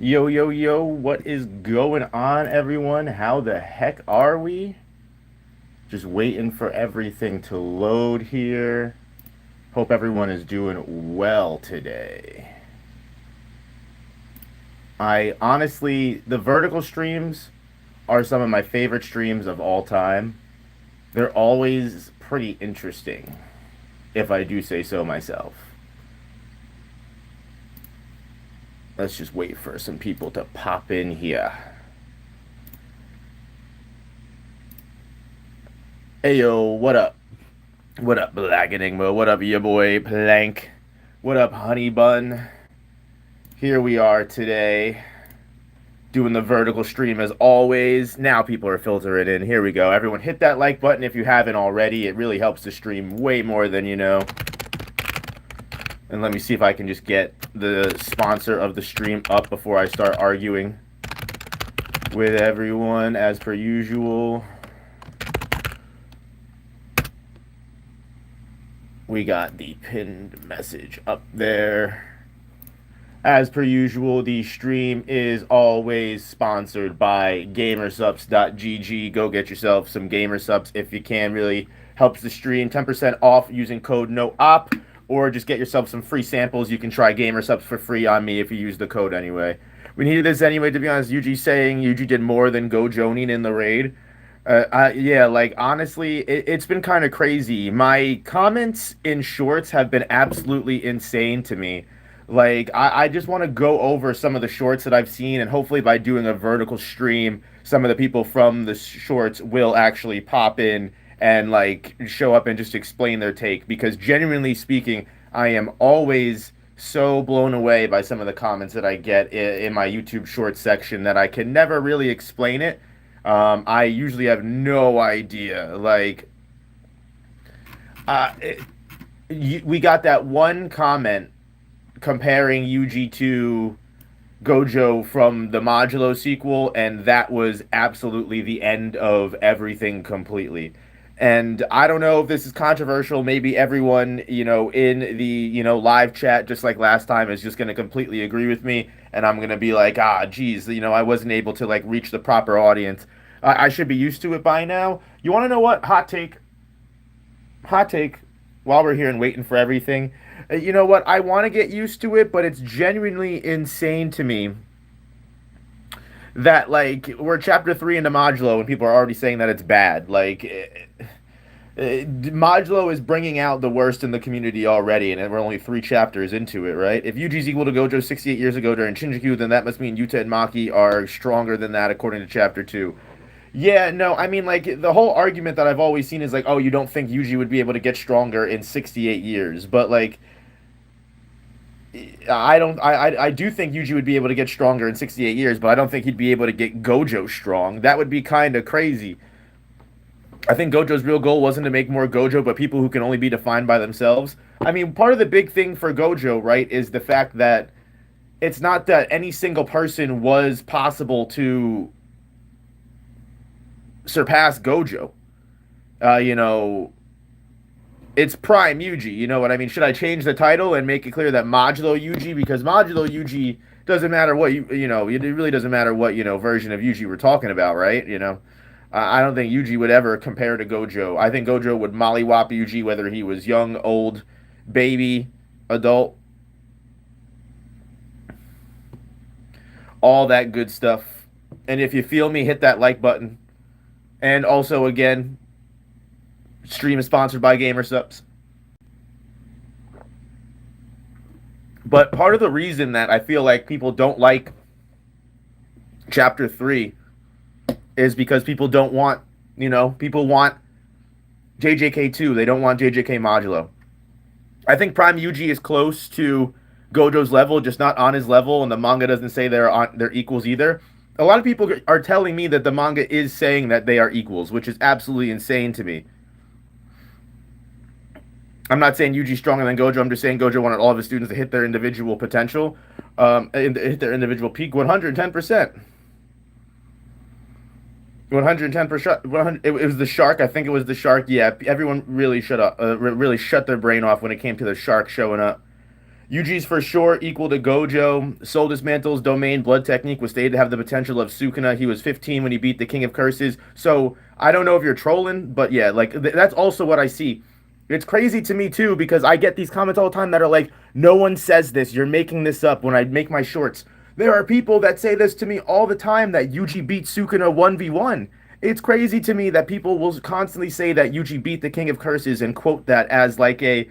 Yo, yo, yo, what is going on, everyone? How the heck are we? Just waiting for everything to load here. Hope everyone is doing well today. The vertical streams are some of my favorite streams of all time. They're always pretty interesting, if I do say so myself. Let's just wait for some people to pop in here. Ayo, what up? What up, Black Enigma? What up, your boy Plank? What up, Honey Bun? Here we are today, doing the vertical stream as always. Now people are filtering in. Here we go. Everyone hit that like button if you haven't already. It really helps the stream way more than you know. And let me see if I can just get the sponsor of the stream up before I start arguing with everyone as per usual. We got the pinned message up there. As per usual, the stream is always sponsored by gamersubs.gg. Go get yourself some gamersubs if you can. Really helps the stream. 10% off using code NOOP, or just get yourself some free samples. You can try gamersubs for free on me if you use the code anyway. We needed this anyway, to be honest. Yuji saying Yuji did more than Gojo in the raid. Yeah, like honestly, it's been kind of crazy. My comments in shorts have been absolutely insane to me. Like, I just want to go over some of the shorts that I've seen, and hopefully, by doing a vertical stream, some of the people from the shorts will actually pop in and like show up and just explain their take. Because genuinely speaking, I am always so blown away by some of the comments that I get in my YouTube shorts section that I can never really explain it. I usually have no idea. Like, uh, it, we got that one comment comparing Yuji to Gojo from the Modulo sequel, and that was absolutely the end of everything completely. And I don't know if this is controversial. Maybe everyone, in the, live chat, just like last time, is just going to completely agree with me. And I'm going to be like, geez, I wasn't able to, like, reach the proper audience. I should be used to it by now. You want to know what? Hot take, while we're here and waiting for everything. You know what? I want to get used to it, but it's genuinely insane to me that, like, we're chapter 3 into Modulo and people are already saying that it's bad. Like, Modulo is bringing out the worst in the community already, and we're only 3 chapters into it, right? If Yuji's equal to Gojo 68 years ago during Shinjuku, then that must mean Yuta and Maki are stronger than that according to chapter 2. Yeah, no, I mean, like, the whole argument that I've always seen is like, oh, you don't think Yuji would be able to get stronger in 68 years. But, like, I don't, I do think Yuji would be able to get stronger in 68 years, but I don't think he'd be able to get Gojo strong. That would be kind of crazy. I think Gojo's real goal wasn't to make more Gojo, but people who can only be defined by themselves. I mean, part of the big thing for Gojo, right, is the fact that it's not that any single person was possible to surpass Gojo. Uh, you know, it's Prime Yuji. You know what I mean? Should I change the title and make it clear that Modulo Yuji? Because Modulo Yuji doesn't matter what it really doesn't matter what version of Yuji we're talking about, right? I don't think Yuji would ever compare to Gojo. I think Gojo would mollywop Yuji whether he was young, old, baby, adult, all that good stuff. And if you feel me, hit that like button. And also, again, stream is sponsored by GamerSups. But part of the reason that I feel like people don't like Chapter 3 is because people don't want, people want JJK2. They don't want JJK Modulo. I think Prime Yuji is close to Gojo's level, just not on his level, and the manga doesn't say they're equals either. A lot of people are telling me that the manga is saying that they are equals, which is absolutely insane to me. I'm not saying Yuji's stronger than Gojo. I'm just saying Gojo wanted all of his students to hit their individual potential, and hit their individual peak 110%. 110%. It was the shark. I think it was the shark. Yeah, everyone really shut up. Really shut their brain off when it came to the shark showing up. Yuji's for sure equal to Gojo. Soul Dismantle's domain blood technique was stated to have the potential of Sukuna. He was 15 when he beat the King of Curses. So I don't know if you're trolling, but yeah, like that's also what I see. It's crazy to me too because I get these comments all the time that are like, "No one says this. You're making this up." When I make my shorts, there are people that say this to me all the time that Yuji beat Sukuna 1v1. It's crazy to me that people will constantly say that Yuji beat the King of Curses and quote that as like a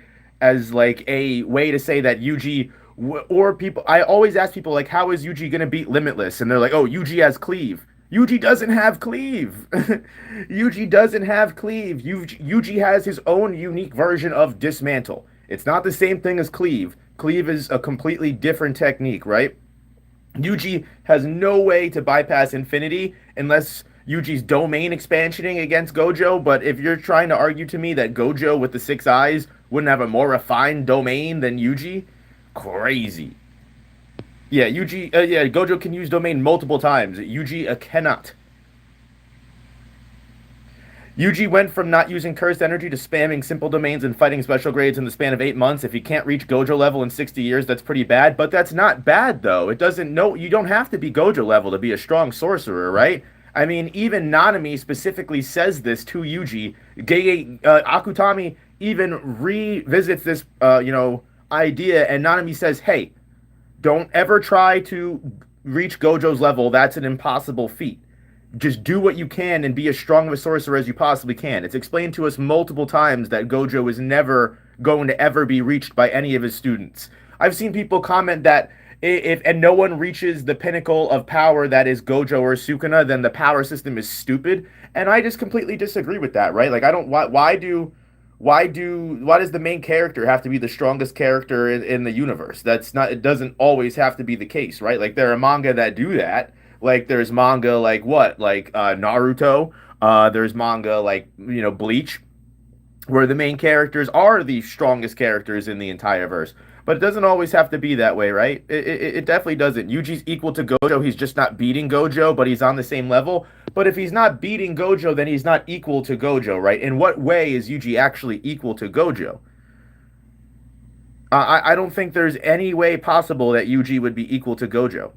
way to say that Yuji or people. I always ask people like, how is Yuji gonna beat Limitless? And they're like, oh, Yuji has cleave. Yuji doesn't have cleave. Yuji doesn't have cleave. Yuji has his own unique version of dismantle. It's not the same thing as cleave. Cleave is a completely different technique, right? Yuji has no way to bypass infinity unless Yuji's domain expansioning against Gojo. But if you're trying to argue to me that Gojo with the six eyes wouldn't have a more refined domain than Yuji, crazy. Yeah, Gojo can use domain multiple times. Yuji cannot. Yuji went from not using cursed energy to spamming simple domains and fighting special grades in the span of 8 months. If he can't reach Gojo level in 60 years, that's pretty bad. But that's not bad though. It doesn't no you don't have to be Gojo level to be a strong sorcerer, right? I mean, even Nanami specifically says this to Yuji. Akutami even revisits this idea, and Nanami says, "Hey, don't ever try to reach Gojo's level. That's an impossible feat. Just do what you can and be as strong of a sorcerer as you possibly can." It's explained to us multiple times that Gojo is never going to ever be reached by any of his students. I've seen people comment that if and no one reaches the pinnacle of power that is Gojo or Sukuna, then the power system is stupid. And I just completely disagree with that, right? Like I don't why does the main character have to be the strongest character in the universe? That's not it doesn't always have to be the case, right? Like there are manga that do that. Like there's manga like what? Like Naruto. There's manga like, Bleach, where the main characters are the strongest characters in the entire verse. But it doesn't always have to be that way, right? It definitely doesn't. Yuji's equal to Gojo. He's just not beating Gojo, but he's on the same level. But if he's not beating Gojo, then he's not equal to Gojo, right? In what way is Yuji actually equal to Gojo? I don't think there's any way possible that Yuji would be equal to Gojo.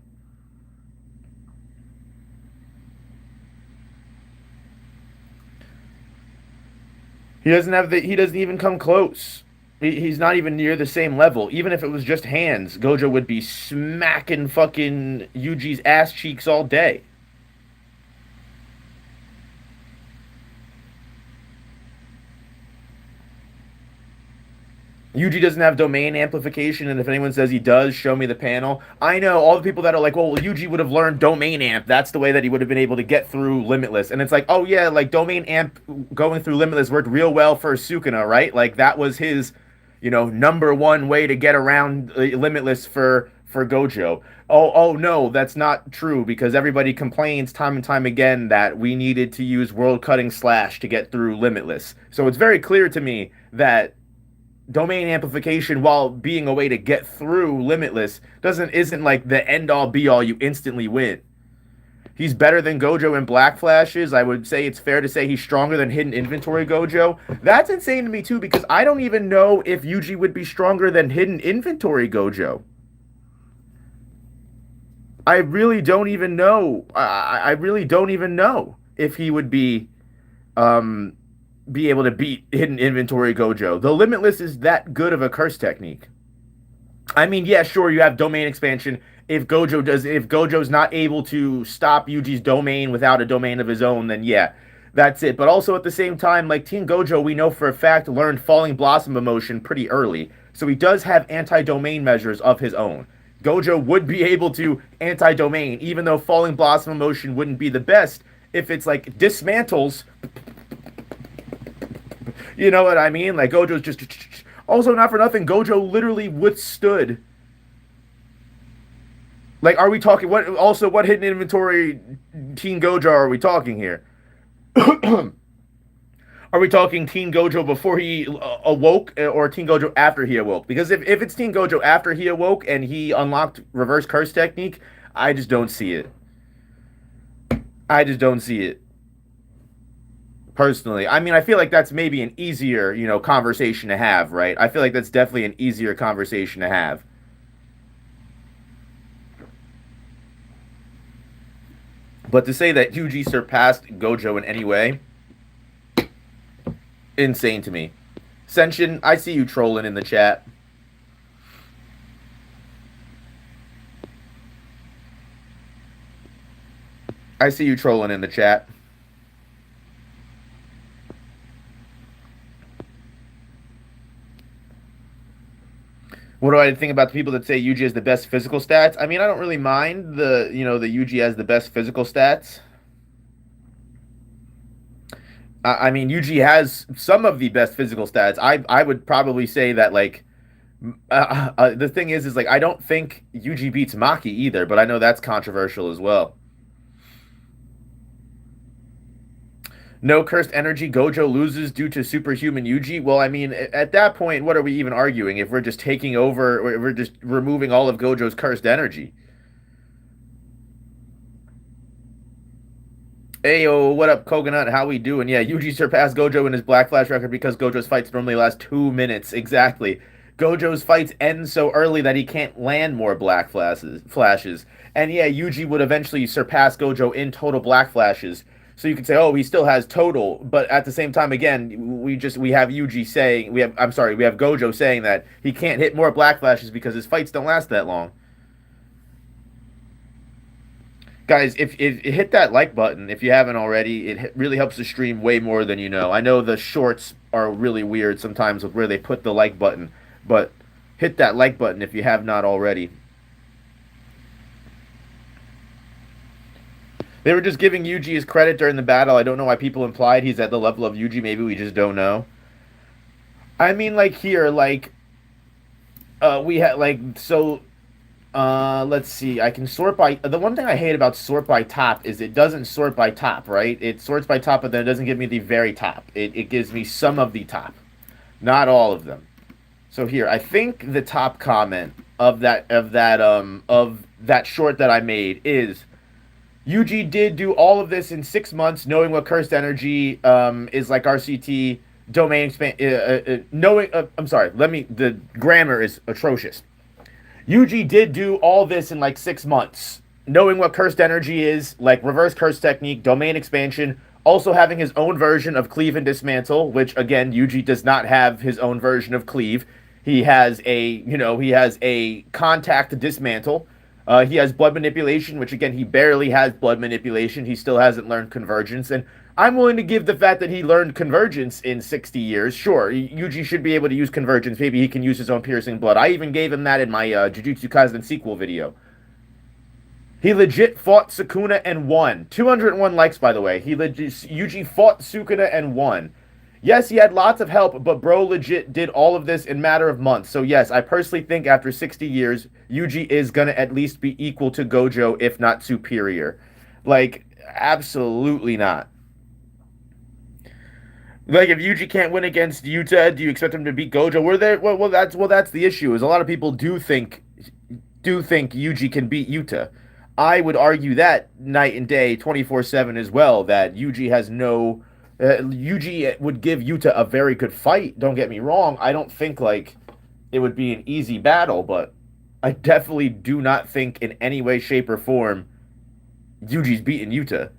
He doesn't even come close. He's not even near the same level. Even if it was just hands, Gojo would be smacking fucking Yuji's ass cheeks all day. Yuji doesn't have domain amplification, and if anyone says he does, show me the panel. I know all the people that are like, well, Yuji would have learned domain amp. That's the way that he would have been able to get through Limitless. And it's like, oh yeah, like domain amp going through Limitless worked real well for Sukuna, right? Like that was his, number one way to get around Limitless for Gojo. Oh no, that's not true because everybody complains time and time again that we needed to use world cutting slash to get through Limitless. So it's very clear to me that domain amplification, while being a way to get through Limitless, isn't like the end all be all you instantly win. He's better than Gojo in Black Flashes. I would say it's fair to say he's stronger than Hidden Inventory Gojo. That's insane to me too because I don't even know if Yuji would be stronger than Hidden Inventory Gojo. I really don't even know. I really don't even know if he would be able to beat Hidden Inventory Gojo. The Limitless is that good of a curse technique. I mean, yeah, sure, you have domain expansion. If Gojo's not able to stop Yuji's domain without a domain of his own, then yeah, that's it. But also at the same time, like Teen Gojo, we know for a fact learned Falling Blossom emotion pretty early, so he does have anti-domain measures of his own. Gojo would be able to anti-domain, even though Falling Blossom emotion wouldn't be the best if it's like dismantles. You know what I mean? Like Gojo's just also not for nothing. Gojo literally withstood. Like, are we talking what hidden inventory Teen Gojo are we talking here? Are we talking Teen Gojo before he awoke or Teen Gojo after he awoke? Because if it's Teen Gojo after he awoke and he unlocked reverse curse technique, I just don't see it. I just don't see it. Personally, I mean, I feel like that's maybe an easier, conversation to have, right? I feel like that's definitely an easier conversation to have. But to say that Yuji surpassed Gojo in any way, insane to me. Senshin, I see you trolling in the chat. I see you trolling in the chat. What do I think about the people that say Yuji has the best physical stats? I mean, I don't really mind the Yuji has the best physical stats. I mean, Yuji has some of the best physical stats. I would probably say that like the thing is like I don't think Yuji beats Maki either, but I know that's controversial as well. No cursed energy. Gojo loses due to superhuman Yuji. Well, I mean, at that point, what are we even arguing? If we're just taking over, we're just removing all of Gojo's cursed energy. Ayo, what up, Coconut? How we doing? Yeah, Yuji surpassed Gojo in his Black Flash record because Gojo's fights normally last 2 minutes. Exactly. Gojo's fights end so early that he can't land more Black Flashes. And yeah, Yuji would eventually surpass Gojo in total Black Flashes. So you could say, oh, he still has total, but at the same time, again, we have Yuji saying we have Gojo saying that he can't hit more Black Flashes because his fights don't last that long. Guys, if hit that like button if you haven't already. It really helps the stream way more than you know. I know the shorts are really weird sometimes with where they put the like button, but hit that like button if you have not already. They were just giving Yuji his credit during the battle. I don't know why people implied he's at the level of Yuji. Maybe we just don't know. I mean, like here, like we had like so let's see. I can sort by the one thing I hate about sort by top is it doesn't sort by top, right? It sorts by top, but then it doesn't give me the very top. It gives me some of the top, not all of them. So here, I think the top comment of that short that I made is Yuji did do all of this in 6 months, knowing what cursed energy is like RCT domain expand. Knowing, I'm sorry. The grammar is atrocious. Yuji did do all this in like 6 months, knowing what cursed energy is, like reverse curse technique, domain expansion, also having his own version of cleave and dismantle, which again, Yuji does not have his own version of cleave. He has a contact dismantle. He has blood manipulation, which again, he barely has blood manipulation. He still hasn't learned convergence. And I'm willing to give the fact that he learned convergence in 60 years. Sure, Yuji should be able to use convergence. Maybe he can use his own piercing blood. I even gave him that in my Jujutsu Kaisen sequel video. He legit fought Sukuna and won. 201 likes, by the way. Yuji fought Sukuna and won. Yes, he had lots of help, but bro legit did all of this in a matter of months. So yes, I personally think after 60 years, Yuji is going to at least be equal to Gojo, if not superior. Like, absolutely not. Like, if Yuji can't win against Yuta, do you expect him to beat Gojo? That's the issue. Is a lot of people do think Yuji can beat Yuta. I would argue that night and day, 24/7 as well. That Yuji would give Yuta a very good fight. Don't get me wrong. I don't think like it would be an easy battle, but I definitely do not think in any way, shape, or form Yuji's beating Yuta.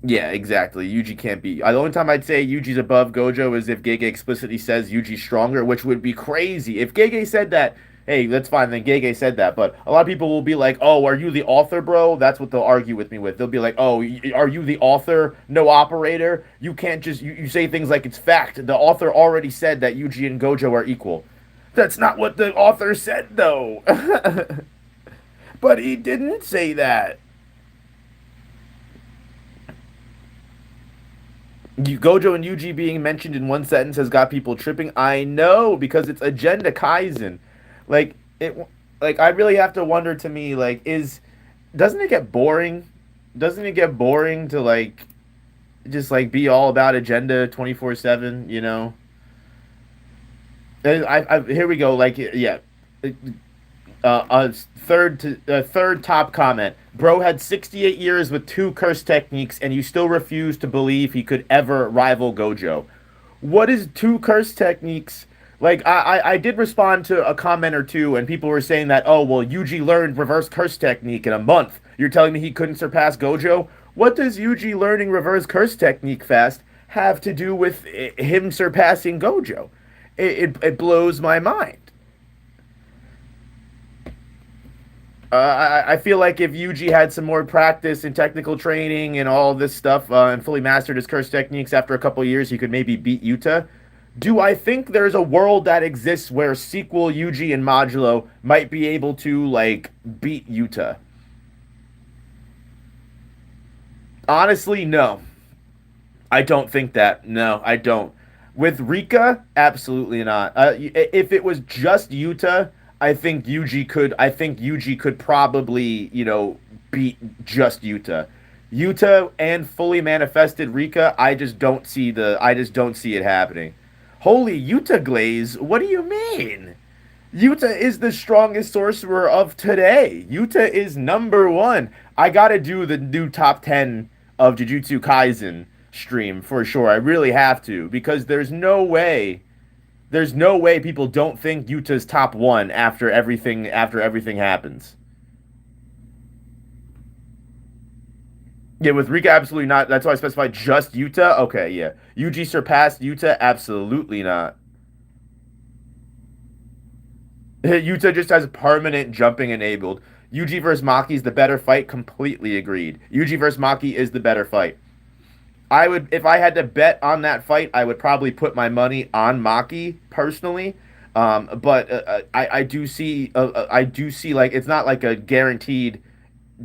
Yeah, exactly. Yuji can't be. The only time I'd say Yuji's above Gojo is if Gege explicitly says Yuji's stronger, which would be crazy. If Gege said that, hey, that's fine. Then Gege said that. But a lot of people will be like, oh, are you the author, bro? That's what they'll argue with me with. They'll be like, oh, are you the author? No operator? You can't just, you say things like it's fact. The author already said that Yuji and Gojo are equal. That's not what the author said, though. But he didn't say that. Gojo and Yuji being mentioned in one sentence has got people tripping. I know because it's Agenda Kaizen. Like it, like I really have to wonder. To me, like doesn't it get boring? Doesn't it get boring to like just like be all about Agenda 24/7? You know. Here we go. Like yeah, third top comment. Bro had 68 years with 2 curse techniques, and you still refuse to believe he could ever rival Gojo. What is 2 curse techniques Like I did respond to a comment or two, and people were saying that, oh well, Yuji learned reverse curse technique in a month. You're telling me he couldn't surpass Gojo? What does Yuji learning reverse curse technique fast have to do with him surpassing Gojo? It blows my mind. I feel like if Yuji had some more practice and technical training and all this stuff and fully mastered his curse techniques after a couple years, he could maybe beat Yuta. Do I think there's a world that exists where sequel Yuji and Modulo might be able to like beat Yuta? Honestly, no. I don't think that. No, I don't. With Rika, absolutely not. If it was just Yuta, I think Yuji could. I think Yuji could probably, beat just Yuta. Yuta and fully manifested Rika, I just don't see the. I just don't see it happening. Holy Yuta Glaze, what do you mean? Yuta is the strongest sorcerer of today. Yuta is number one. I gotta do the new top 10 of Jujutsu Kaisen stream for sure. I really have to because there's no way people don't think Yuta's top one after everything happens. Yeah, with Rika, absolutely not. That's why I specified just Yuta. Okay, yeah. Yuji surpassed Yuta, absolutely not. Yuta just has permanent jumping enabled. Yuji versus Maki is the better fight. Completely agreed. Yuji versus Maki is the better fight. I would, if I had to bet on that fight, I would probably put my money on Maki personally. But I do see like it's not like a guaranteed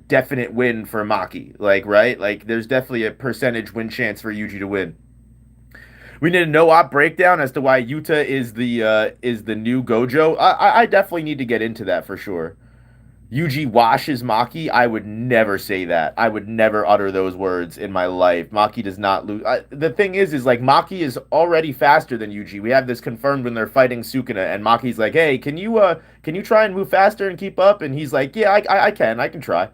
definite win for Maki. Like right, like there's definitely a percentage win chance for Yuji to win. We need a no-op breakdown as to why Yuta is the new Gojo. I definitely need to get into that for sure. Yuji washes Maki. I would never say that. I would never utter those words in my life. Maki does not lose. The thing is like Maki is already faster than Yuji. We have this confirmed when they're fighting Sukuna, and Maki's like, "Hey, can you try and move faster and keep up?" And he's like, "Yeah, I can try."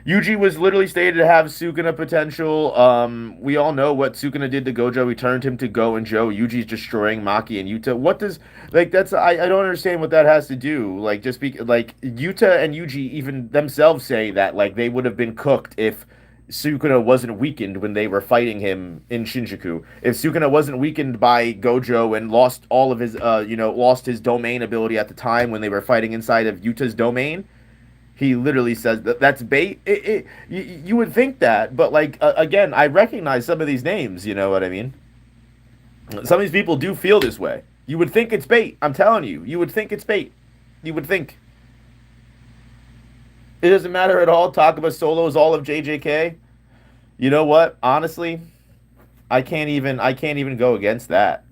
Yuji was literally stated to have Sukuna potential. We all know what Sukuna did to Gojo. He turned him to Go and Joe. Yuji's destroying Maki and Yuta. What does like that's I don't understand what that has to do. Like just be like Yuta and Yuji even themselves say that like they would have been cooked if Sukuna wasn't weakened when they were fighting him in Shinjuku. If Sukuna wasn't weakened by Gojo and lost all of his lost his domain ability at the time when they were fighting inside of Yuta's domain, he literally says that that's bait. You would think that, but like again, I recognize some of these names. You know what I mean? Some of these people do feel this way. You would think it's bait. I'm telling you, you would think it's bait. You would think it doesn't matter at all. Takaba Solo is all of JJK. You know what? Honestly, I can't even go against that.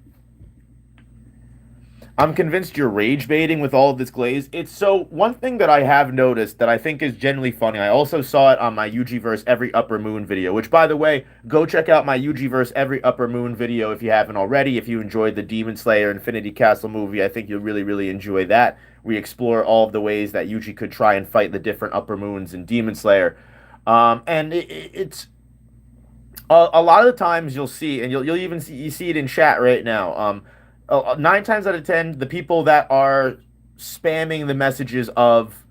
I'm convinced you're rage baiting with all of this glaze. It's so one thing that I have noticed that I think is genuinely funny. I also saw it on my Yujiverse Every Upper Moon video, which by the way, go check out my Yujiverse Every Upper Moon video if you haven't already. If you enjoyed the Demon Slayer Infinity Castle movie, I think you'll really, really enjoy that. We explore all of the ways that Yuji could try and fight the different upper moons in Demon Slayer. And it's a lot of the times you'll see, and you'll even see you see it in chat right now. 9 times out of 10, the people that are spamming the messages of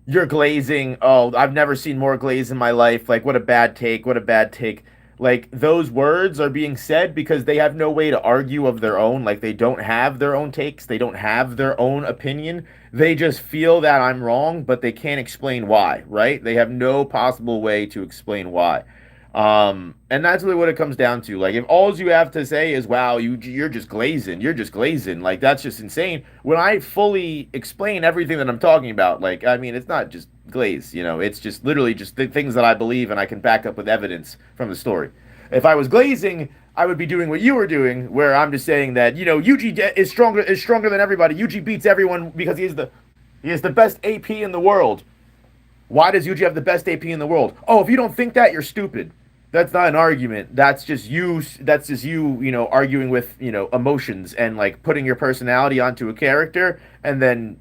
"you're glazing," "oh, I've never seen more glaze in my life," like "what a bad take, what a bad take," like those words are being said because they have no way to argue of their own. Like they don't have their own takes, they don't have their own opinion. They just feel that I'm wrong, but they can't explain why. Right? They have no possible way to explain why. And that's really what it comes down to. Like, if all you have to say is, "Wow, you're just glazing," like that's just insane. When I fully explain everything that I'm talking about, like, I mean, it's not just glaze, it's just literally just things that I believe and I can back up with evidence from the story. If I was glazing, I would be doing what you were doing, where I'm just saying that, Yuji is stronger than everybody. Yuji beats everyone because he is the best AP in the world. Why does Yuji have the best AP in the world? Oh, if you don't think that, you're stupid. That's not an argument. That's just you. That's just you. Arguing with emotions and like putting your personality onto a character, and then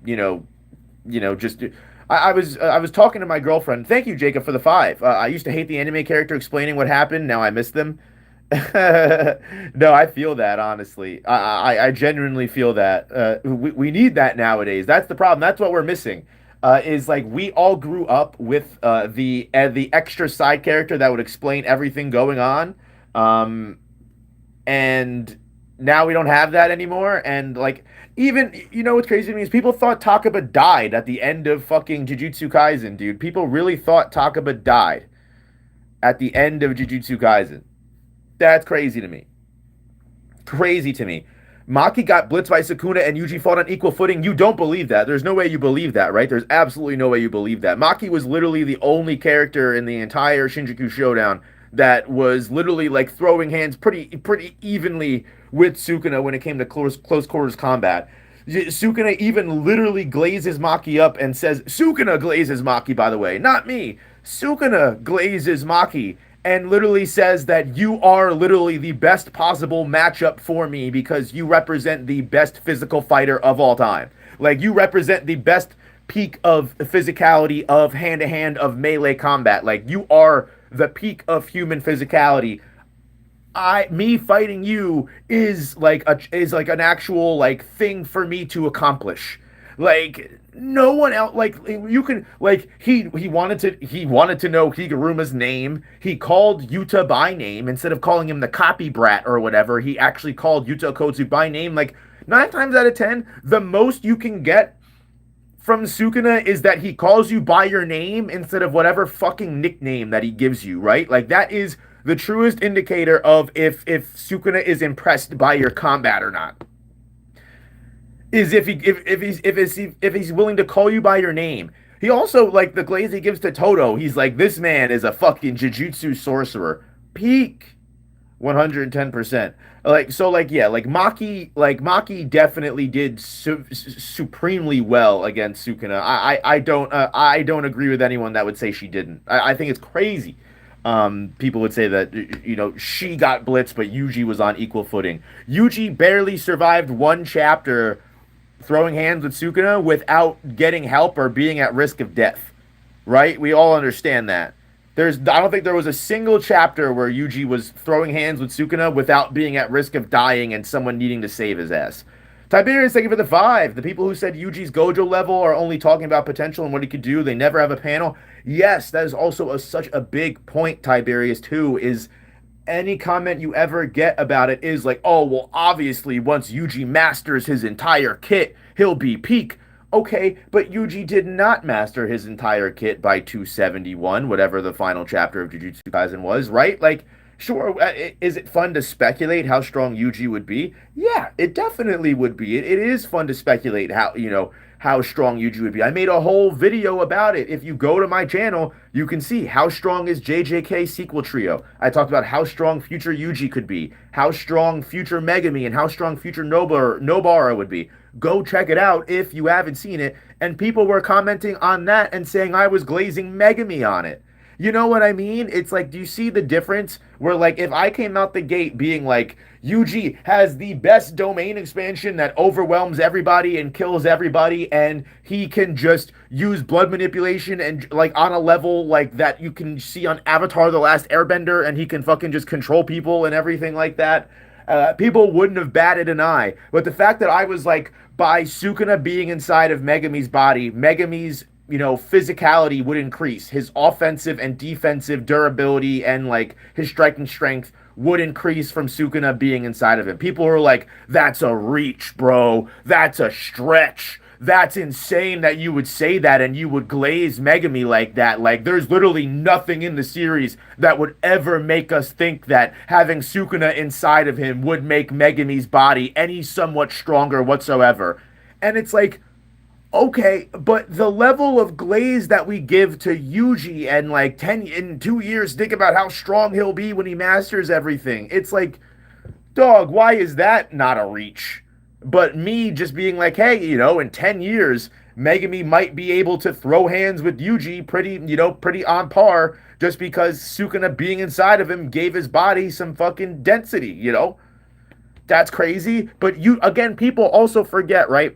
just. I was talking to my girlfriend. Thank you, Jacob, for the 5. I used to hate the anime character explaining what happened. Now I miss them. No, I feel that honestly. I genuinely feel that. We need that nowadays. That's the problem. That's what we're missing. Is like we all grew up with the extra side character that would explain everything going on, and now we don't have that anymore. And like even what's crazy to me is people thought Takaba died at the end of fucking Jujutsu Kaisen, dude. People really thought Takaba died at the end of Jujutsu Kaisen. That's crazy to me. Crazy to me. Maki got blitzed by Sukuna and Yuji fought on equal footing. You don't believe that. There's no way you believe that, right? There's absolutely no way you believe that. Maki was literally the only character in the entire Shinjuku Showdown that was literally like throwing hands pretty evenly with Sukuna when it came to close quarters combat. Sukuna even literally glazes Maki up and says, Sukuna glazes Maki, by the way, not me. Sukuna glazes Maki and literally says that you are literally the best possible matchup for me because you represent the best physical fighter of all time. Like, you represent the best peak of physicality, of hand to hand, of melee combat. Like, you are the peak of human physicality. Me fighting you is like an actual like thing for me to accomplish. Like no one else, like you can, like he wanted to know Higuruma's name. He called Yuta by name instead of calling him the copy brat or whatever. He actually called Yuta Okkotsu by name. Like 9 times out of 10, the most you can get from Sukuna is that he calls you by your name instead of whatever fucking nickname that he gives you, right? Like that is the truest indicator of if Sukuna is impressed by your combat or not. Is if he's willing to call you by your name. He also, like, the glaze he gives to Toto, he's like, this man is a fucking jujutsu sorcerer. Peak 110%. Like, so, like, yeah, Maki definitely did supremely well against Sukuna. I don't agree with anyone that would say she didn't. I think it's crazy. People would say that she got blitzed, but Yuji was on equal footing. Yuji barely survived one chapter throwing hands with Sukuna without getting help or being at risk of death. Right? We all understand that. I don't think there was a single chapter where Yuji was throwing hands with Sukuna without being at risk of dying and someone needing to save his ass. Tiberius, thank you for the 5. The people who said Yuji's Gojo level are only talking about potential and what he could do. They never have a panel. Yes, that is also such a big point, Tiberius, too, is any comment you ever get about it is like, oh, well, obviously, once Yuji masters his entire kit, he'll be peak. Okay, but Yuji did not master his entire kit by 271, whatever the final chapter of Jujutsu Kaisen was, right? Like, sure, is it fun to speculate how strong Yuji would be? Yeah, it definitely would be. It is fun to speculate how strong Yuji would be. I made a whole video about it. If you go to my channel, you can see how strong is JJK sequel trio. I talked about how strong future Yuji could be, how strong future Megami, and how strong future Nobara would be. Go check it out if you haven't seen it. And people were commenting on that and saying I was glazing Megami on it. You know what I mean? It's like, do you see the difference? Where, like, if I came out the gate being like, Yuji has the best domain expansion that overwhelms everybody and kills everybody, and he can just use blood manipulation and, like, on a level, like, that you can see on Avatar The Last Airbender, and he can fucking just control people and everything like that, people wouldn't have batted an eye. But the fact that I was like, by Sukuna being inside of Megami's body, Megami's physicality would increase. His offensive and defensive durability and like his striking strength would increase from Sukuna being inside of him. People are like, that's a reach, bro. That's a stretch. That's insane that you would say that and you would glaze Megami like that. Like, there's literally nothing in the series that would ever make us think that having Sukuna inside of him would make Megami's body any somewhat stronger whatsoever. And it's like, okay, but the level of glaze that we give to Yuji and like 10 in 2 years, think about how strong he'll be when he masters everything. It's like, dog, why is that not a reach? But me just being like, hey, in 10 years, Megami might be able to throw hands with Yuji pretty on par just because Sukuna being inside of him gave his body some fucking density. That's crazy. But again, people also forget, right?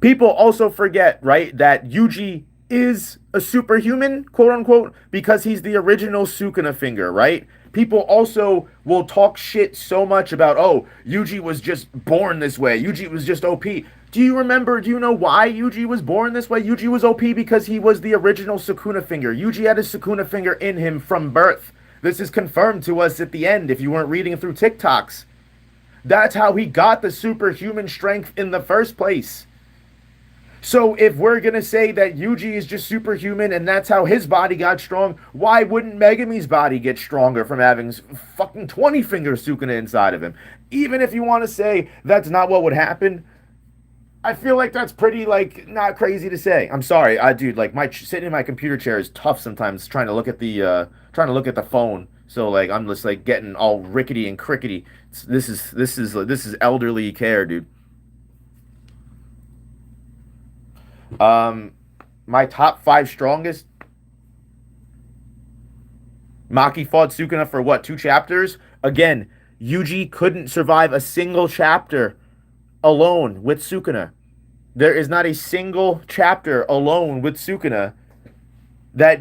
People also forget, right, that Yuji is a superhuman, quote unquote, because he's the original Sukuna finger, right? People also will talk shit so much about, oh, Yuji was just born this way. Yuji was just OP. Do you remember, do you know why Yuji was born this way? Yuji was OP because he was the original Sukuna finger. Yuji had a Sukuna finger in him from birth. This is confirmed to us at the end if you weren't reading through TikToks. That's how he got the superhuman strength in the first place. So if we're going to say that Yuji is just superhuman and that's how his body got strong, why wouldn't Megami's body get stronger from having fucking 20 finger Sukuna inside of him? Even if you want to say that's not what would happen, I feel like that's pretty, like, not crazy to say. I'm sorry, dude, like, sitting in my computer chair is tough sometimes trying to look at the phone. So, like, I'm just, like, getting all rickety and crickety. This is elderly care, dude. My top 5 strongest. Maki fought Sukuna for what, 2 chapters? Again, Yuji couldn't survive a single chapter alone with Sukuna. There is not a single chapter alone with Sukuna that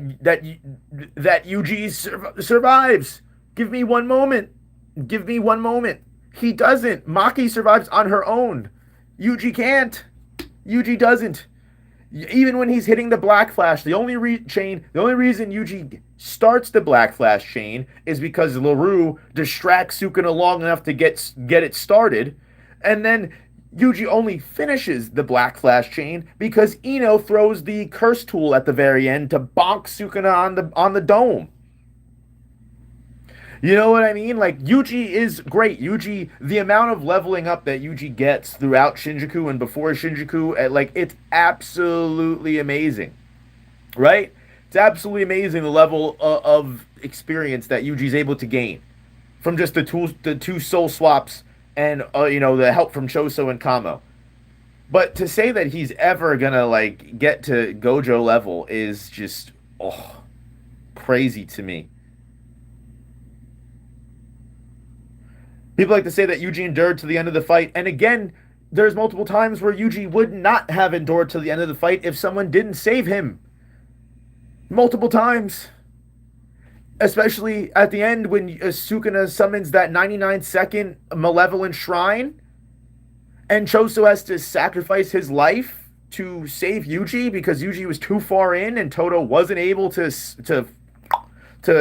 Yuji survives. Give me one moment. Give me one moment. He doesn't. Maki survives on her own. Yuji can't. Yuji doesn't. Even when he's hitting the Black Flash, the only reason Yuji starts the Black Flash chain is because LaRue distracts Sukuna long enough to get it started, and then Yuji only finishes the Black Flash chain because Ino throws the curse tool at the very end to bonk Sukuna on the dome. You know what I mean? Like, Yuji is great. Yuji, the amount of leveling up that Yuji gets throughout Shinjuku and before Shinjuku, like, it's absolutely amazing. Right? It's absolutely amazing the level of experience that Yuji's able to gain from just the 2 soul swaps and, the help from Choso and Kamo. But to say that he's ever gonna, like, get to Gojo level is just, crazy to me. People like to say that Yuji endured to the end of the fight, and again, there's multiple times where Yuji would not have endured to the end of the fight if someone didn't save him. Multiple times. Especially at the end when Sukuna summons that 99-second malevolent shrine, and Choso has to sacrifice his life to save Yuji because Yuji was too far in and Todo wasn't able to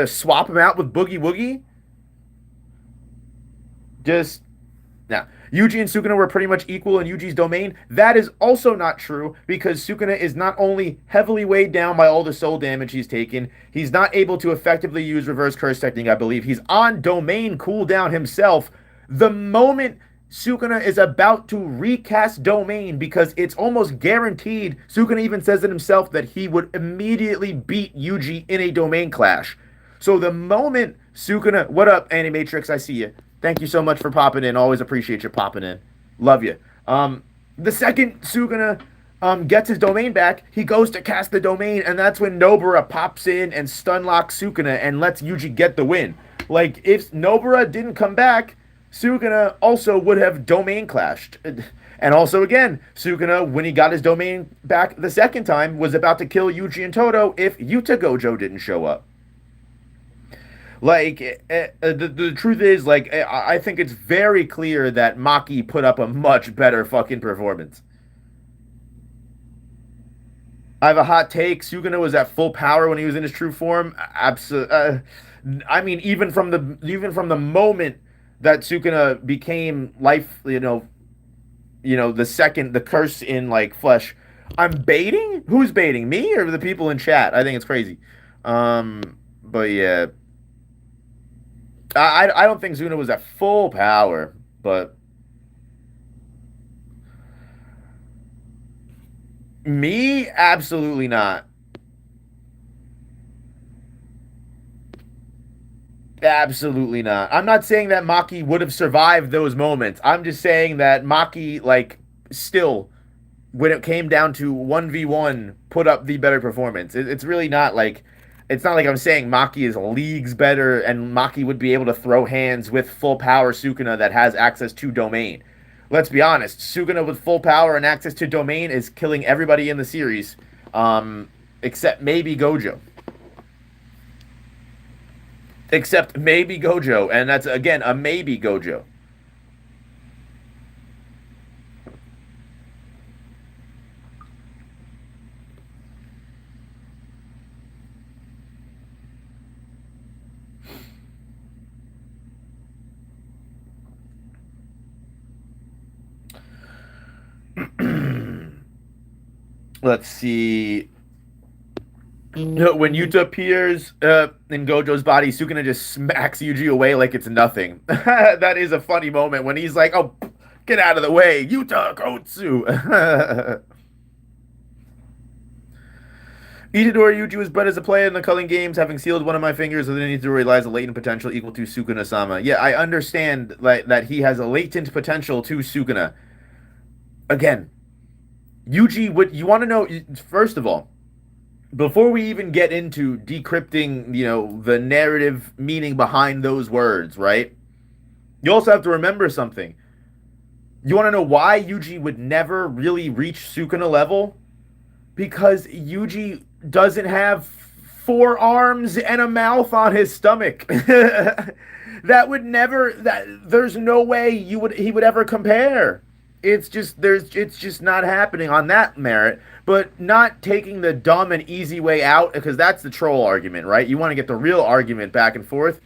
swap him out with Boogie Woogie. Just, now, Yuji and Sukuna were pretty much equal in Yuji's domain. That is also not true because Sukuna is not only heavily weighed down by all the soul damage he's taken, he's not able to effectively use reverse curse technique, I believe. He's on domain cooldown himself. The moment Sukuna is about to recast domain, because it's almost guaranteed, Sukuna even says it himself, that he would immediately beat Yuji in a domain clash. So the moment Sukuna, what up, Animatrix, I see you. Thank you so much for popping in. Always appreciate you popping in. Love you. The second Sukuna gets his domain back, he goes to cast the domain, and that's when Nobara pops in and stun locks Sukuna and lets Yuji get the win. Like, if Nobara didn't come back, Sukuna also would have domain clashed. And also, again, Sukuna, when he got his domain back the second time, was about to kill Yuji and Todo if Yuta Gojo didn't show up. Like, the truth is, like, I think it's very clear that Maki put up a much better fucking performance. I have a hot take. Sukuna was at full power when he was in his true form. Absolutely. I mean, even from the moment that Sukuna became life, the curse in, like, flesh. I'm baiting? Who's baiting? Me or the people in chat? I think it's crazy. But yeah. I don't think Sukuna was at full power, but me, absolutely not. Absolutely not. I'm not saying that Maki would have survived those moments. I'm just saying that Maki, like, still, when it came down to 1v1, put up the better performance. It's really not like... It's not like I'm saying Maki is leagues better and Maki would be able to throw hands with full power Sukuna that has access to domain. Let's be honest, Sukuna with full power and access to domain is killing everybody in the series, except maybe Gojo. Except maybe Gojo, and that's again a maybe Gojo. Let's see. When Yuta appears in Gojo's body, Sukuna just smacks Yuji away like it's nothing. That is a funny moment when he's like, "Oh, get out of the way, Yuta Kotsu." Itadori Yuji was bred as a player in the Culling Games, having sealed one of my fingers within Itadori lies a latent potential equal to Sukuna-sama. Yeah, I understand that he has a latent potential to Sukuna. Again, Yuji, what you want to know, first of all, before we even get into decrypting, the narrative meaning behind those words, right? You also have to remember something. You want to know why Yuji would never really reach Sukuna level? Because Yuji doesn't have 4 arms and a mouth on his stomach. That would never there's no way he would ever compare. It's just not happening on that merit, but not taking the dumb and easy way out, because that's the troll argument, right? You want to get the real argument back and forth.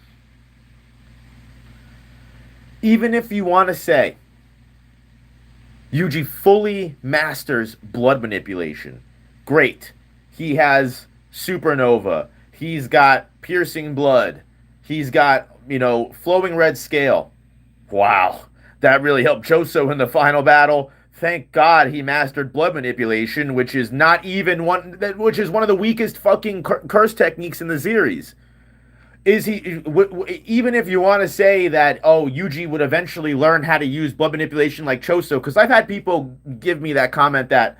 Even if you want to say Yuji fully masters blood manipulation, great. He has supernova. He's got piercing blood. He's got, flowing red scale. Wow. That really helped Choso in the final battle. Thank God he mastered blood manipulation, which is which is one of the weakest fucking curse techniques in the series. Is he even if you want to say that, oh, Yuji would eventually learn how to use blood manipulation like Choso, because I've had people give me that comment that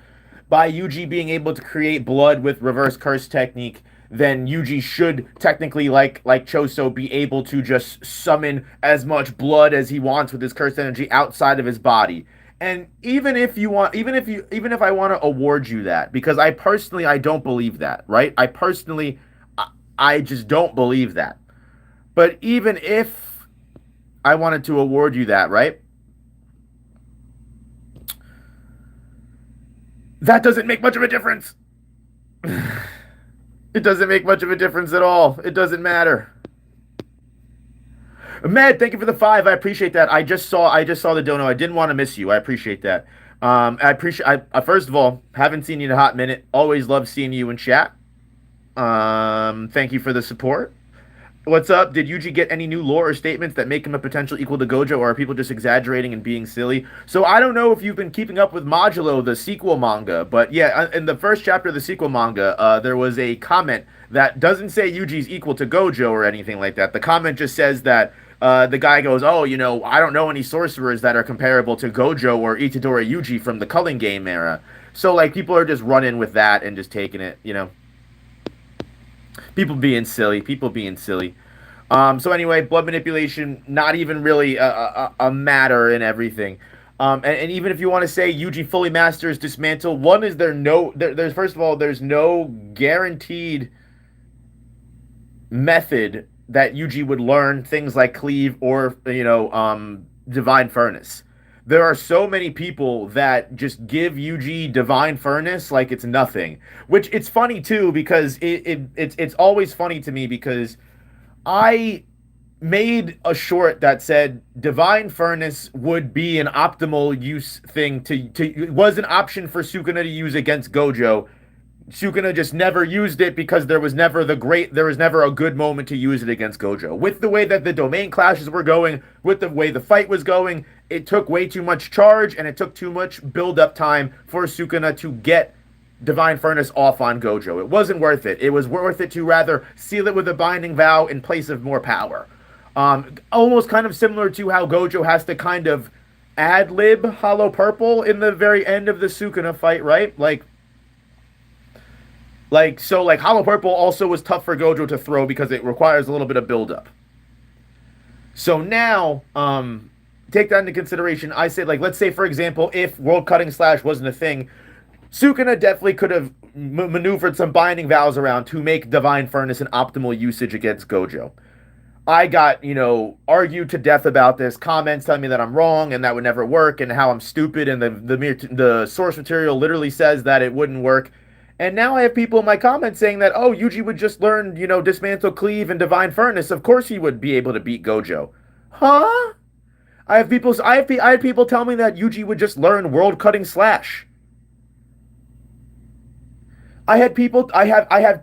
by Yuji being able to create blood with reverse curse technique, then Yuji should technically, like Choso, be able to just summon as much blood as he wants with his cursed energy outside of his body. And even if I want to award you that, because I don't believe that, right? I just don't believe that. But even if I wanted to award you that, right? That doesn't make much of a difference. It doesn't make much of a difference at all. It doesn't matter. Med, thank you for the 5. I appreciate that. I just saw the dono. I didn't want to miss you. I appreciate that. First of all, haven't seen you in a hot minute. Always love seeing you in chat. Thank you for the support. What's up? Did Yuji get any new lore or statements that make him a potential equal to Gojo, or are people just exaggerating and being silly? So I don't know if you've been keeping up with Modulo, the sequel manga, but yeah, in the first chapter of the sequel manga, there was a comment that doesn't say Yuji's equal to Gojo or anything like that. The comment just says that the guy goes, oh, I don't know any sorcerers that are comparable to Gojo or Itadori Yuji from the Culling Game era. So, like, people are just running with that and just taking it, People being silly. So anyway, blood manipulation, not even really a matter in everything. And even if you want to say Yuji fully masters dismantle, there's first of all, there's no guaranteed method that Yuji would learn things like cleave or, divine furnace. There are so many people that just give Yuji divine furnace like it's nothing, which it's funny too, because it's always funny to me, because I made a short that said divine furnace would be an optimal use thing to was an option for Sukuna to use against Gojo. Sukuna just never used it because there was never a good moment to use it against Gojo. With the way that the domain clashes were going, with the way the fight was going, it took way too much charge and it took too much build-up time for Sukuna to get Divine Furnace off on Gojo. It wasn't worth it. It was worth it to rather seal it with a binding vow in place of more power. Almost kind of similar to how Gojo has to kind of ad-lib Hollow Purple in the very end of the Sukuna fight, right? So Hollow Purple also was tough for Gojo to throw because it requires a little bit of build-up. So now, take that into consideration. I say, let's say, for example, if World Cutting Slash wasn't a thing, Sukuna definitely could have maneuvered some binding vows around to make Divine Furnace an optimal usage against Gojo. I got, argued to death about this, comments telling me that I'm wrong and that would never work and how I'm stupid and the source material literally says that it wouldn't work. And now I have people in my comments saying that, oh, Yuji would just learn, dismantle, cleave, and divine furnace. Of course he would be able to beat Gojo. Huh? I had people tell me that Yuji would just learn world cutting slash. I have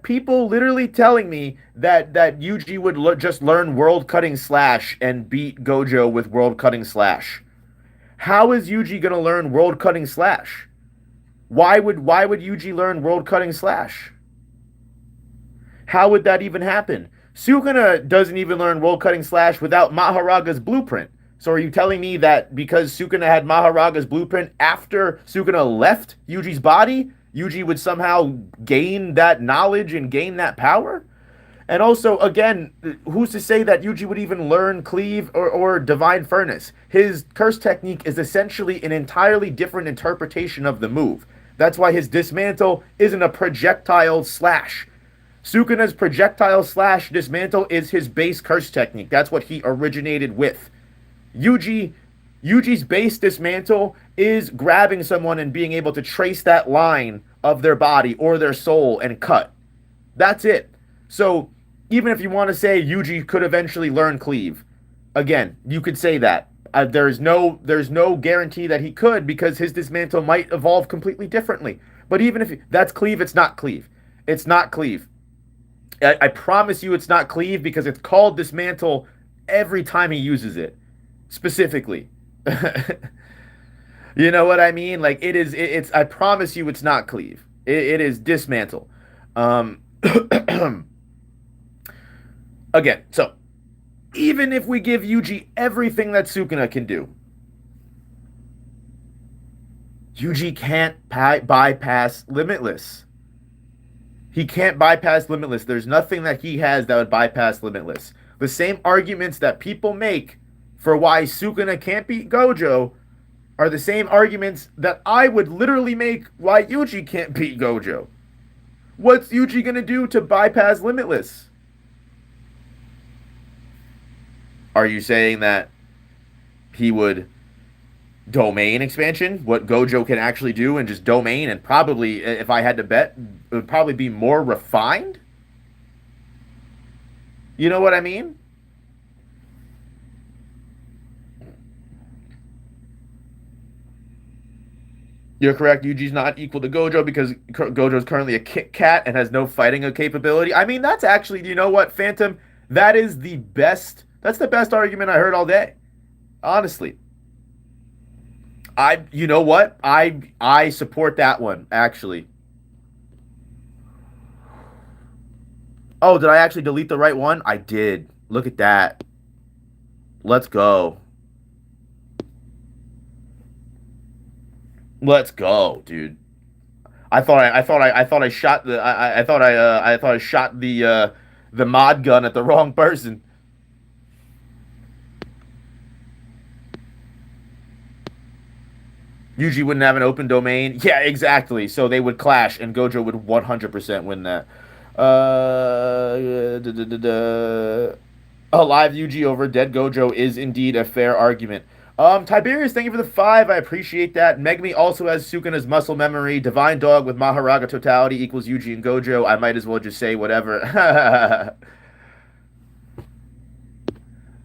people literally telling me that Yuji would just learn world cutting slash and beat Gojo with world cutting slash. How is Yuji gonna learn world cutting slash? Why would Yuji learn world cutting slash? How would that even happen? Sukuna doesn't even learn world cutting slash without Maharaga's blueprint. So are you telling me that because Sukuna had Maharaga's blueprint after Sukuna left Yuji's body, Yuji would somehow gain that knowledge and gain that power? And also, again, who's to say that Yuji would even learn Cleave or Divine Furnace? His curse technique is essentially an entirely different interpretation of the move. That's why his dismantle isn't a projectile slash. Sukuna's projectile slash dismantle is his base curse technique. That's what he originated with. Yuji Yuji's base dismantle is grabbing someone and being able to trace that line of their body or their soul and cut. That's it. So even if you want to say Yuji could eventually learn cleave, again, you could say that. There's no guarantee that he could because his dismantle might evolve completely differently. But even if that's cleave, it's not cleave. It's not cleave. I promise you, it's not cleave because it's called dismantle every time he uses it specifically. You know what I mean? Like it's. I promise you, it's not cleave. It is dismantle. Um, again, so even if we give Yuji everything that Sukuna can do, Yuji can't bypass Limitless. He can't bypass Limitless. There's nothing that he has that would bypass Limitless. The same arguments that people make for why Sukuna can't beat Gojo are the same arguments that I would literally make why Yuji can't beat Gojo. What's Yuji gonna do to bypass Limitless? Are you saying that he would domain expansion, what Gojo can actually do, and just domain, and probably, if I had to bet, it would probably be more refined? You know what I mean? You're correct. Yuji's not equal to Gojo because Gojo's currently a Kit Kat and has no fighting capability. I mean, that's actually, you know what, Phantom? That is the best. That's the best argument I heard all day. Honestly, you know what? I support that one actually. Oh, did I actually delete the right one? I did. Look at that. Let's go. Let's go, dude. I thought I shot the I thought I shot the mod gun at the wrong person. Yuji wouldn't have an open domain. Yeah, exactly. So they would clash, and Gojo would 100% win that. Alive Yuji over dead Gojo is indeed a fair argument. Tiberius, thank you for the 5. I appreciate that. Megami also has Sukuna's muscle memory. Divine Dog with Maharaga totality equals Yuji and Gojo. I might as well just say whatever.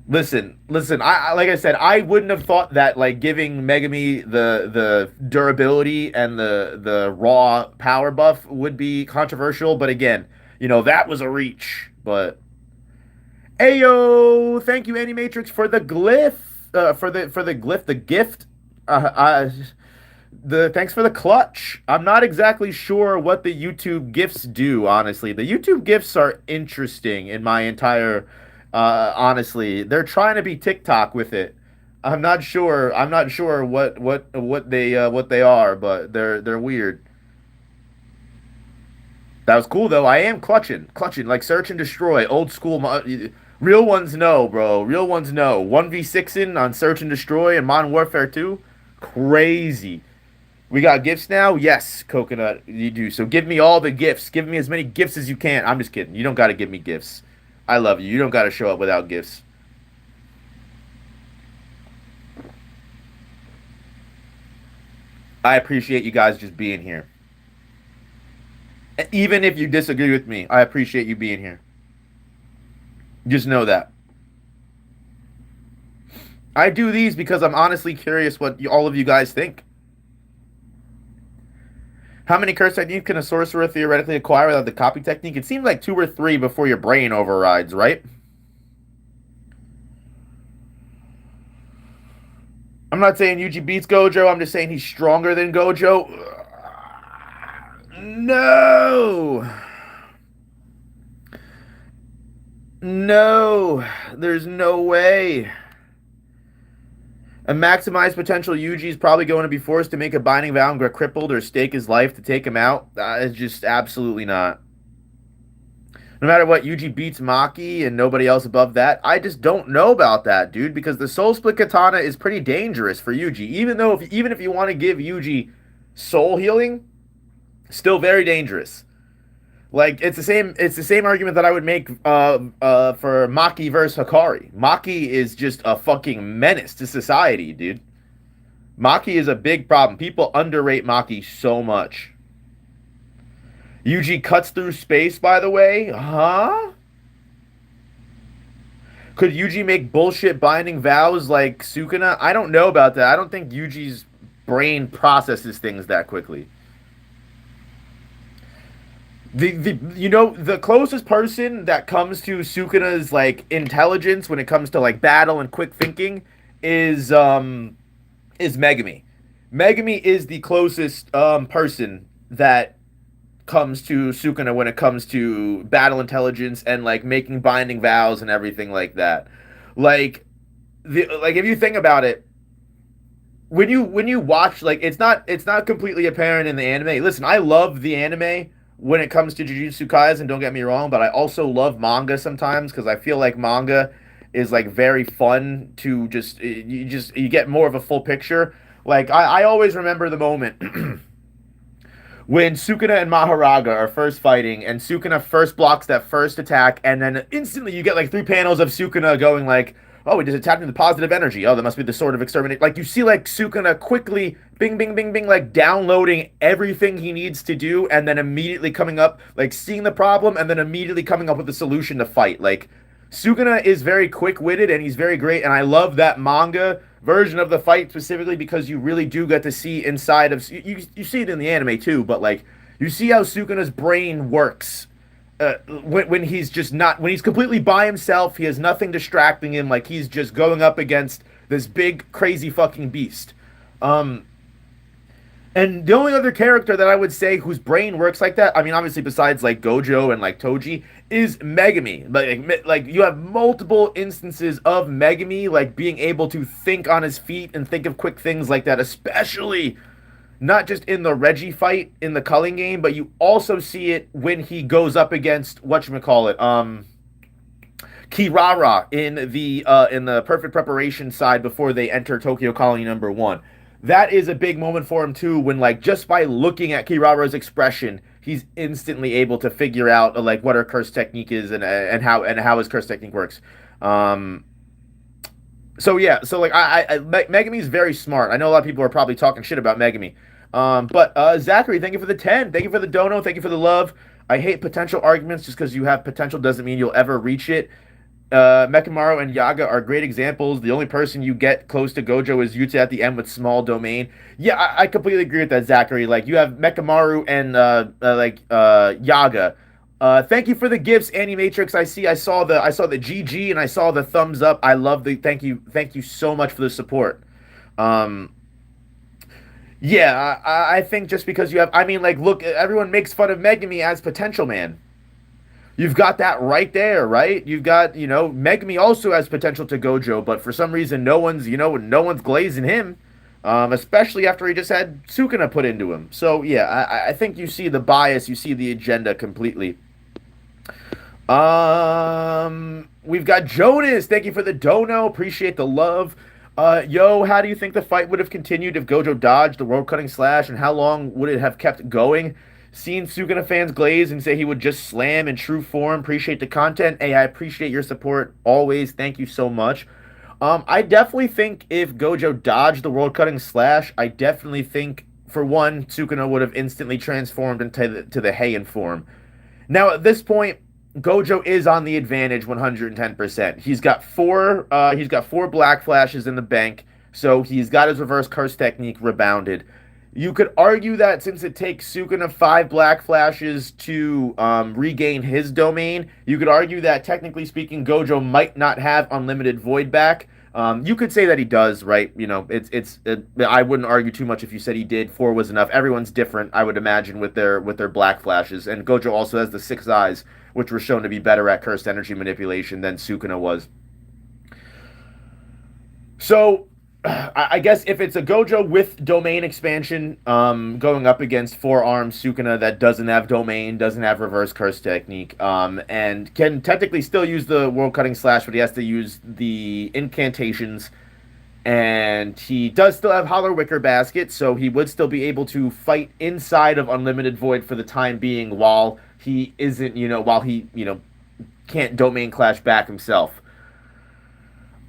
Listen. Like I said, I wouldn't have thought that like giving Megami the durability and the raw power buff would be controversial. But again, that was a reach. But Ayo, thank you, Animatrix, for the glyph. For the glyph, the gift. The thanks for the clutch. I'm not exactly sure what the YouTube gifts do, honestly. The YouTube gifts are interesting in my entire honestly. They're trying to be TikTok with it. I'm not sure what they are, but they're weird. That was cool though. I am clutching like search and destroy. Old school real ones know, bro. Real ones know. 1v6ing on search and destroy and Modern Warfare 2. Crazy. We got gifts now? Yes, Coconut, you do. So give me all the gifts. Give me as many gifts as you can. I'm just kidding. You don't got to give me gifts. I love you. You don't got to show up without gifts. I appreciate you guys just being here. Even if you disagree with me, I appreciate you being here. Just know that. I do these because I'm honestly curious what all of you guys think. How many curse techniques can a sorcerer theoretically acquire without the copy technique? It seems like two or three before your brain overrides, right? I'm not saying Yuji beats Gojo. I'm just saying he's stronger than Gojo. No. No. There's no way. A maximized potential Yuji is probably going to be forced to make a binding vow and get crippled or stake his life to take him out. It's just absolutely not. No matter what, Yuji beats Maki and nobody else above that. I just don't know about that, dude, because the Soul Split Katana is pretty dangerous for Yuji. Even if you want to give Yuji soul healing, still very dangerous. Like it's the same argument that I would make for Maki versus Hikari. Maki is just a fucking menace to society, dude. Maki is a big problem. People underrate Maki so much. Yuji cuts through space, by the way. Huh? Could Yuji make bullshit binding vows like Sukuna? I don't know about that. I don't think Yuji's brain processes things that quickly. The closest person that comes to Sukuna's like intelligence when it comes to like battle and quick thinking is Megami. Megami is the closest person that comes to Sukuna when it comes to battle intelligence and like making binding vows and everything like that. Like like if you think about it, when you watch, like, it's not completely apparent in the anime. Listen, I love the anime when it comes to Jujutsu Kaisen, don't get me wrong, but I also love manga sometimes because I feel like manga is like very fun to you get more of a full picture. Like I always remember the moment when Sukuna and Maharaga are first fighting, and Sukuna first blocks that first attack, and then instantly you get like three panels of Sukuna going like, "Oh, he just attacked me with positive energy. Oh, that must be the sword of exterminate." Like you see like Sukuna quickly, bing, bing, bing, bing, like downloading everything he needs to do, and then immediately coming up, like seeing the problem, and then immediately coming up with a solution to fight. Like Sukuna is very quick-witted, and he's very great, and I love that manga version of the fight specifically because you really do get to see inside of you see it in the anime too, but like you see how Sukuna's brain works when he's just not when he's completely by himself. He has nothing distracting him. Like he's just going up against this big crazy fucking beast. And the only other character that I would say whose brain works like that, I mean, obviously besides like Gojo and like Toji, is Megami. Like you have multiple instances of Megami like being able to think on his feet and think of quick things like that, especially not just in the Reggie fight in the Culling game, but you also see it when he goes up against whatchamacallit, Kirara in the perfect preparation side before they enter Tokyo Colony number 1. That is a big moment for him too, when like just by looking at Kirara's expression, he's instantly able to figure out like what her curse technique is and how his curse technique works. So yeah, so like Megami's very smart. I know a lot of people are probably talking shit about Megami. But Zachary, thank you for the 10. Thank you for the dono. Thank you for the love. I hate potential arguments. Just because you have potential doesn't mean you'll ever reach it. Mekamaru and Yaga are great examples. The only person you get close to Gojo is Yuta at the end with small domain. Yeah, I completely agree with that, Zachary. Like you have Mekamaru and Yaga. Thank you for the gifts, Animatrix. I saw the GG and I saw the thumbs up. I love the thank you so much for the support. Yeah, I think just because you have, I mean, like, look, everyone makes fun of Megami as Potential Man. You've got that right there, right? You've got, Megami also has potential to Gojo, but for some reason, no one's glazing him, especially after he just had Sukuna put into him. So, yeah, I think you see the bias, you see the agenda completely. We've got Jonas. Thank you for the dono. Appreciate the love. Yo, how do you think the fight would have continued if Gojo dodged the road cutting slash, and how long would it have kept going? seen Sukuna fans glaze and say he would just slam in true form. Appreciate the content. Hey, I appreciate your support always. Thank you so much. I definitely think if Gojo dodged the world cutting slash, I definitely think for one, Sukuna would have instantly transformed into the Heian form. Now at this point, Gojo is on the advantage 110%. He's got four black flashes in the bank, so he's got his reverse curse technique rebounded. You could argue that since it takes Sukuna five black flashes to regain his domain, you could argue that technically speaking, Gojo might not have unlimited void back. You could say that he does, right? You know, I wouldn't argue too much if you said he did. Four was enough. Everyone's different, I would imagine, with their black flashes. And Gojo also has the six eyes, which were shown to be better at cursed energy manipulation than Sukuna was. So, I guess if it's a Gojo with domain expansion, going up against four-arm Sukuna that doesn't have domain, doesn't have reverse curse technique, and can technically still use the world cutting slash, but he has to use the incantations, and he does still have Hollow Wicker Basket, so he would still be able to fight inside of Unlimited Void for the time being while he isn't, while he, can't domain clash back himself.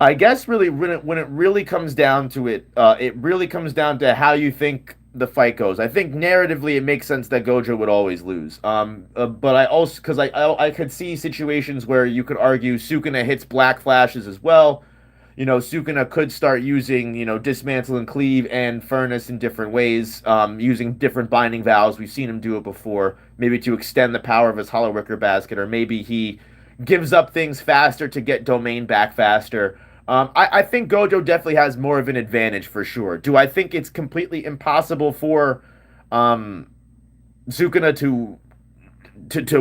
I guess really when it really comes down to it, it really comes down to how you think the fight goes. I think narratively it makes sense that Gojo would always lose. But I also because I could see situations where you could argue Sukuna hits black flashes as well. Sukuna could start using dismantle and cleave and furnace in different ways, using different binding vows. We've seen him do it before. Maybe to extend the power of his Hollow Wicker Basket, or maybe he gives up things faster to get domain back faster. I think Gojo definitely has more of an advantage for sure. Do I think it's completely impossible for Sukuna to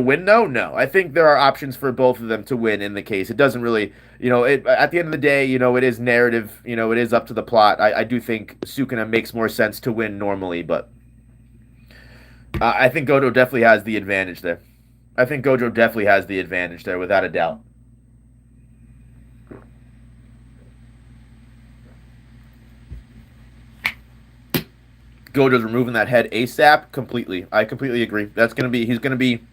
win? No. I think there are options for both of them to win in the case. It doesn't really, at the end of the day, it is narrative. It is up to the plot. I do think Sukuna makes more sense to win normally, but I think Gojo definitely has the advantage there. I think Gojo definitely has the advantage there, without a doubt. Gojo's removing that head ASAP completely. I completely agree. He's gonna be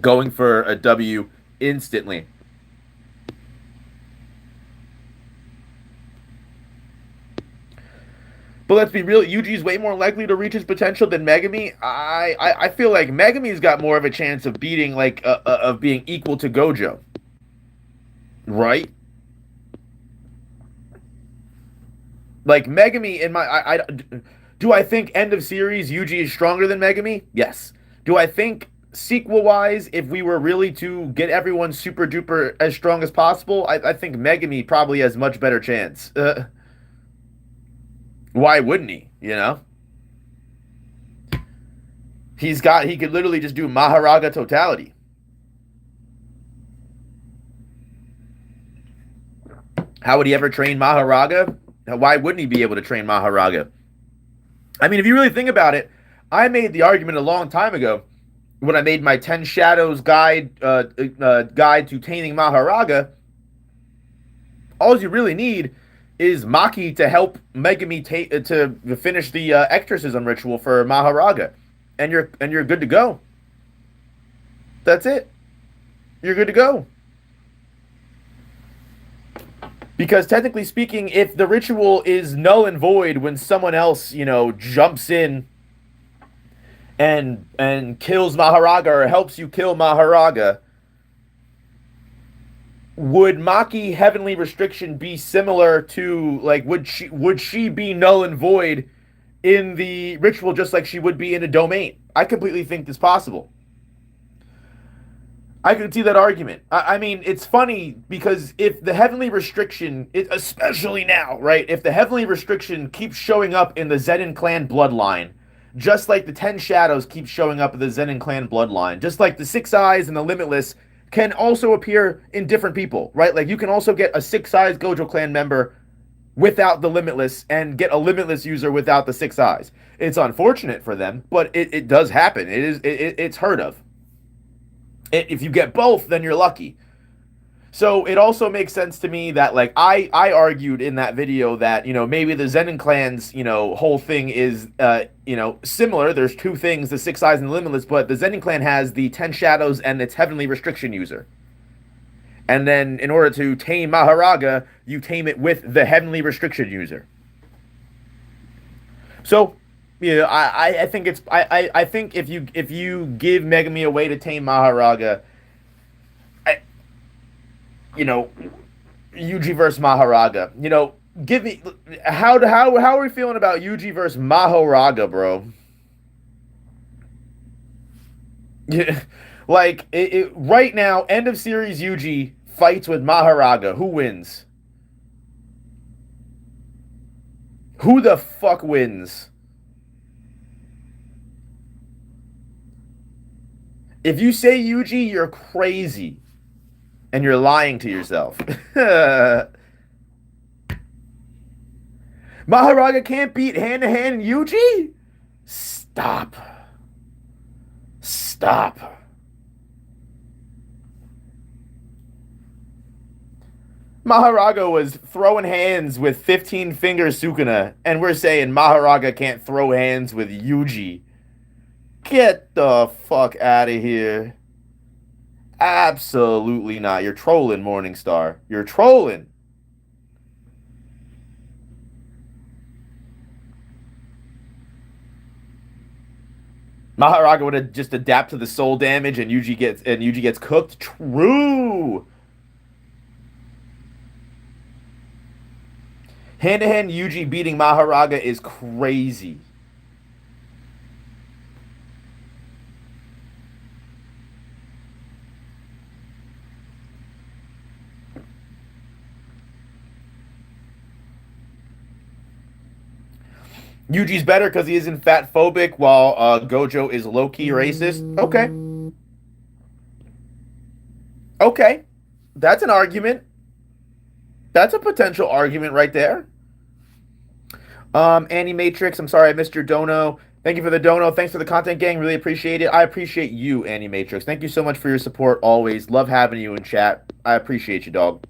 going for a W instantly. But let's be real, Yuji's way more likely to reach his potential than Megami. I feel like Megami's got more of a chance of beating of being equal to Gojo. Right? Like Megami in my do I think end of series Yuji is stronger than Megami? Yes. Do I think sequel-wise, if we were really to get everyone super duper as strong as possible, I think Megami probably has much better chance. Why wouldn't he? He could literally just do Maharaga totality. How would he ever train Maharaga? Why wouldn't he be able to train Maharaga? I mean, if you really think about it, I made the argument a long time ago when I made my 10 Shadows guide to taming Maharaga. All you really need is Maki to help Megami to finish the exorcism ritual for Maharaga, and you're good to go. That's it. You're good to go. Because technically speaking, if the ritual is null and void when someone else, jumps in and kills Maharaga or helps you kill Maharaga, would Maki Heavenly Restriction be similar to, would she be null and void in the ritual just like she would be in a domain? I completely think it's possible. I could see that argument. I mean, it's funny because if the Heavenly Restriction, especially now, right? If the Heavenly Restriction keeps showing up in the Zenin clan bloodline, just like the 10 Shadows keep showing up in the Zenin clan bloodline, just like the 6 Eyes and the Limitless can also appear in different people, right? Like you can also get a 6 Eyes Gojo clan member without the Limitless and get a Limitless user without the 6 Eyes. It's unfortunate for them, but it does happen. It's heard of. If you get both, then you're lucky. So it also makes sense to me that like I argued in that video that maybe the Zenin clan's whole thing is similar. There's two things: the Six Eyes and the Limitless. But the Zenin clan has the Ten Shadows and its Heavenly Restriction user. And then in order to tame Maharaga, you tame it with the Heavenly Restriction user. So I think I think if you give Megami a way to tame Maharaga, I, you know Yuji versus Maharaga. Give me how are we feeling about Yuji versus Maharaga, bro? Yeah, like right now, end of series Yuji fights with Maharaga. Who wins? Who the fuck wins? If you say Yuji, you're crazy and you're lying to yourself. Maharaga can't beat hand to hand Yuji? Stop. Stop. Maharaga was throwing hands with 15 finger Sukuna, and we're saying Maharaga can't throw hands with Yuji. Get the fuck out of here. Absolutely not. You're trolling, Morningstar. You're trolling. Maharaga would have just adapt to the soul damage and Yuji gets cooked. True. Hand to hand Yuji beating Maharaga is crazy. Yuji's better because he isn't fat phobic, while Gojo is low key racist. Okay, okay, that's an argument. That's a potential argument right there. Annie Matrix, I'm sorry I missed your dono. Thank you for the dono. Thanks for the content, gang. Really appreciate it. I appreciate you, Annie Matrix. Thank you so much for your support always. Love having you in chat. I appreciate you, dog.